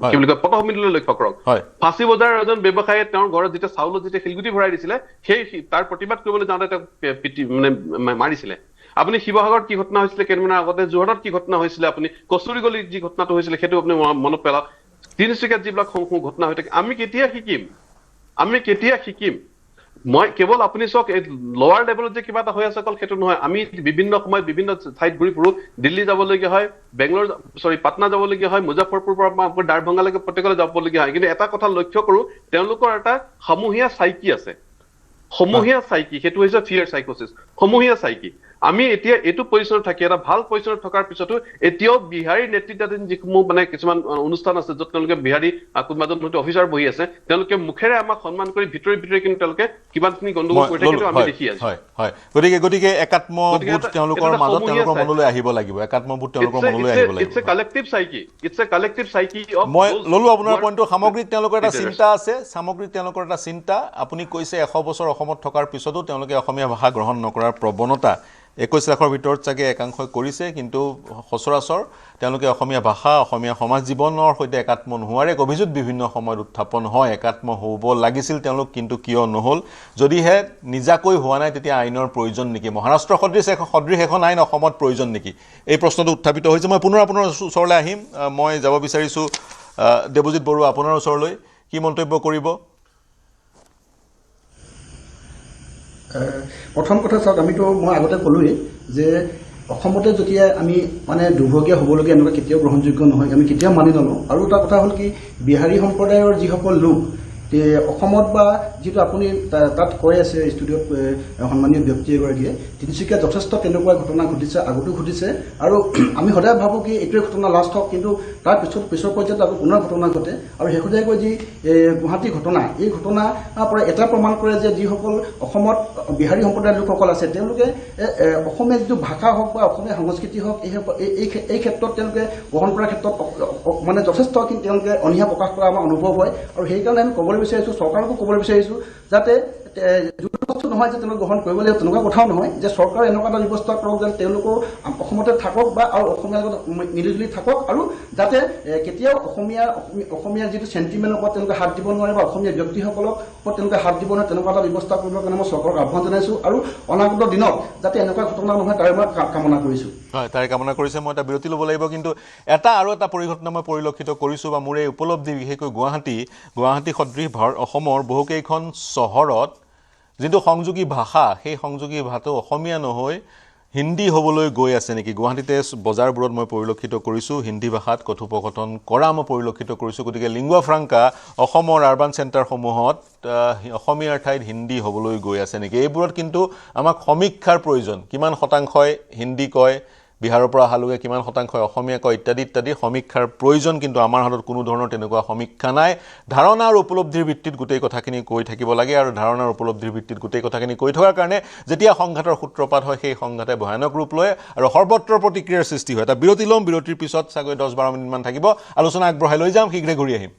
কি বুলি কয় পটভূমিলৈ লক্ষ্য কৰক ফাঁচী বজাৰৰ এজন ব্যৱসায়ীয়ে তেওঁৰ ঘৰত যেতিয়া চাউলত যেতিয়া শিলগুটি ভৰাই দিছিলে সেই তাৰ প্ৰতিবাদ কৰিবলৈ যাওঁতে তেওঁক মানে মাৰিছিলে আপুনি শিৱসাগৰত কি ঘটনা হৈছিলে কেইদিনমানৰ আগতে যোৰহাটত কি ঘটনা হৈছিলে আপুনি কচুৰিগলিত যি ঘটনাটো হৈছিলে সেইটো আপুনি মনত পেলাওক তিনিচুকীয়াত যিবিলাক ঘটনা হৈ থাকে আমি কেতিয়া শিকিম মই কেৱল আপুনি চাওক এই লোৱাৰ লেভেলত যে কিবা এটা হৈ আছে অকল সেইটো নহয় আমি বিভিন্ন সময়ত বিভিন্ন ঠাইত ঘূৰি ফুৰো দিল্লী যাবলগীয়া হয় পাটনা যাবলগীয়া হয় মুজাফৰপুৰ পৰা দাৰভংগালৈকে প্ৰত্যেকলৈ যাবলগীয়া হয় কিন্তু এটা কথা লক্ষ্য কৰো তেওঁলোকৰ এটা সমূহীয়া চাইকি আছে সেইটো হৈছে ফিয়াৰ চাইকোচিছ সমূহীয়া চাইকি আমি এতিয়া এইটো পজিশ্যনত থাকি এটা ভাল পজিশ্যনত থকাৰ পিছতো এতিয়াও বিহাৰী নেতৃত্বাধীন যিসমূহ মানে কিছুমান অনুষ্ঠান আছে য'ত তেওঁলোকে বিহাৰী কোনোবাজন অফিচাৰ বহি আছে তেওঁলোকে মুখেৰে আমাক সন্মান কৰি ভিতৰি কিন্তু তেওঁলোকে কিমানখিনি গণ্ডগোল কৰি থাকে আমি দেখি আছো গতিকে একাত্মবোধ তেওঁলোকৰ মাজত তেওঁলোকৰ মনলৈ আহিব লাগিব ইটছ এ কালেক্টিভ সাইকি মই ললো আপোনাৰ পইণ্টটো সামগ্ৰিক তেওঁলোকৰ এটা চিন্তা আপুনি কৈছে 100 বছৰ অসমত থকাৰ পিছতো তেওঁলোকে অসমীয়া ভাষা গ্ৰহণ নকৰাৰ প্ৰৱণতা 21 লাখৰ ভিতৰত চাগে একাংশই কৰিছে কিন্তু সচৰাচৰ তেওঁলোকে অসমীয়া ভাষা অসমীয়া সমাজ জীৱনৰ সৈতে একাত্ম নোহোৱাৰ এক অভিযোগ বিভিন্ন সময়ত উত্থাপন হয় একাত্ম হ'ব লাগিছিল তেওঁলোক কিন্তু কিয় নহল যদিহে নিজাকৈ হোৱা নাই তেতিয়া আইনৰ প্ৰয়োজন নেকি মহাৰাষ্ট্ৰ সদৃশ এখন আইন অসমত প্ৰয়োজন নেকি এই প্ৰশ্নটো উত্থাপিত হৈছে মই পুনৰ আপোনাৰ ওচৰলৈ আহিম মই যাব বিচাৰিছো দেৱজিৎ বৰুৱা আপোনাৰ ওচৰলৈ কি মন্তব্য কৰিব প্ৰথম কথা চাওক মই আগতে ক'লোৱেই যে অসমতে যেতিয়া আমি মানে দুৰ্ভগীয়া হ'বলগীয়া এনেকুৱা কেতিয়াও গ্ৰহণযোগ্য নহয়, আমি কেতিয়াও মানি নলওঁ। আৰু এটা কথা হ'ল কি, বিহাৰী সম্প্ৰদায়ৰ যিসকল লোক অসমত বা যিটো আপুনি তাত কৈ আছে ষ্টুডিঅ'ত সন্মানীয় ব্যক্তি এগৰাকীয়ে, তিনিচুকীয়াত যথেষ্ট তেনেকুৱা ঘটনা ঘটিছে, আগতো ঘটিছে। আৰু আমি সদায় ভাবোঁ কি এইটোৱে ঘটনা লাষ্ট হওক, কিন্তু তাৰ পিছৰ পৰ্যায়ত আকৌ পুনৰ ঘটনা ঘটে। আৰু শেহতীয়াকৈ যি গুৱাহাটী ঘটনা, এই ঘটনাৰ পৰা এটা প্ৰমাণ কৰে যে যিসকল অসমত বিহাৰী সম্প্ৰদায়ৰ লোকসকল আছে, তেওঁলোকে অসমীয়া যিটো ভাষা হওক বা অসমীয়া সংস্কৃতি হওক, এই ক্ষেত্ৰত তেওঁলোকে গ্ৰহণ কৰাৰ ক্ষেত্ৰত মানে যথেষ্ট তেওঁলোকে অনীহা প্ৰকাশ কৰা আমাৰ অনুভৱ হয়। আৰু সেইকাৰণে আমি ক'বলৈ বিচাৰিছোঁ, চৰকাৰকো ক'বলৈ বিচাৰিছোঁ, যাতে বস্তু নহয় যে তেওঁলোকে গ্ৰহণ কৰিব লাগিব, তেনেকুৱা কথাও নহয়, যে চৰকাৰে এনেকুৱা এটা ব্যৱস্থা কৰক যেন তেওঁলোকো অসমতে থাকক বা আৰু অসমীয়াৰ লগত মিলিজুলি থাকক, আৰু যাতে কেতিয়াও অসমীয়াৰ যিটো চেণ্টিমেণ্টৰ ওপৰত তেওঁলোকে হাত দিব নোৱাৰে বা অসমীয়া ব্যক্তিসকলক ওপৰত তেওঁলোকে হাত দিব নোৱাৰে, তেনেকুৱা এটা ব্যৱস্থা কৰিবৰ কাৰণে মই চৰকাৰক আহ্বান জনাইছোঁ। আৰু অনাগত দিনত যাতে এনেকুৱা ঘটনা নহয় তাৰে মই কামনা কৰিছোঁ। হয়, তাৰে কামনা কৰিছে। মই এটা বিৰতি ল'ব লাগিব, কিন্তু আৰু এটা পৰিঘটনা মই পৰিলক্ষিত কৰিছোঁ বা মোৰ এই উপলব্ধি, বিশেষকৈ গুৱাহাটী সদৃশ অসমৰ বহুকেইখন চহৰত যিটো সংযোগী ভাষা, সেই সংযোগী ভাষাটো অসমীয়া নহৈ হিন্দী হ'বলৈ গৈ আছে নেকি। গুৱাহাটীতে বজাৰবোৰত মই পৰিলক্ষিত কৰিছোঁ হিন্দী ভাষাত কথোপকথন কৰা মই পৰিলক্ষিত কৰিছোঁ। গতিকে লিংগুৱা ফ্ৰাংকা অসমৰ আৰবান চেণ্টাৰসমূহত অসমীয়াৰ ঠাইত হিন্দী হ'বলৈ গৈ আছে নেকি। এইবোৰত কিন্তু আমাক সমীক্ষাৰ প্ৰয়োজন। কিমান শতাংশই হিন্দী কয়, বিহাৰৰ পৰা অহা লোকে কিমান শতাংশই অসমীয়া কয়, ইত্যাদি ইত্যাদি সমীক্ষাৰ প্ৰয়োজন। কিন্তু আমাৰ হাতত কোনো ধৰণৰ তেনেকুৱা সমীক্ষা নাই। ধাৰণা আৰু উপলব্ধিৰ ভিত্তিত গোটেই কথাখিনি কৈ থাকিব লাগে, আৰু ধাৰণাৰ উপলব্ধিৰ ভিত্তিত গোটেই কথাখিনি কৈ থকাৰ কাৰণে যেতিয়া সংঘাতৰ সূত্ৰপাত হয়, সেই সংঘাতে ভয়ানক ৰূপ লয় আৰু সৰ্বত্ৰ প্ৰতিক্ৰিয়াৰ সৃষ্টি হয়। এটা বিৰতি ল'ম, বিৰতিৰ পিছত চাগৈ 10-12 মিনিটমান থাকিব, আলোচনা আগবঢ়াই লৈ যাম, শীঘ্ৰে ঘূৰি আহিম।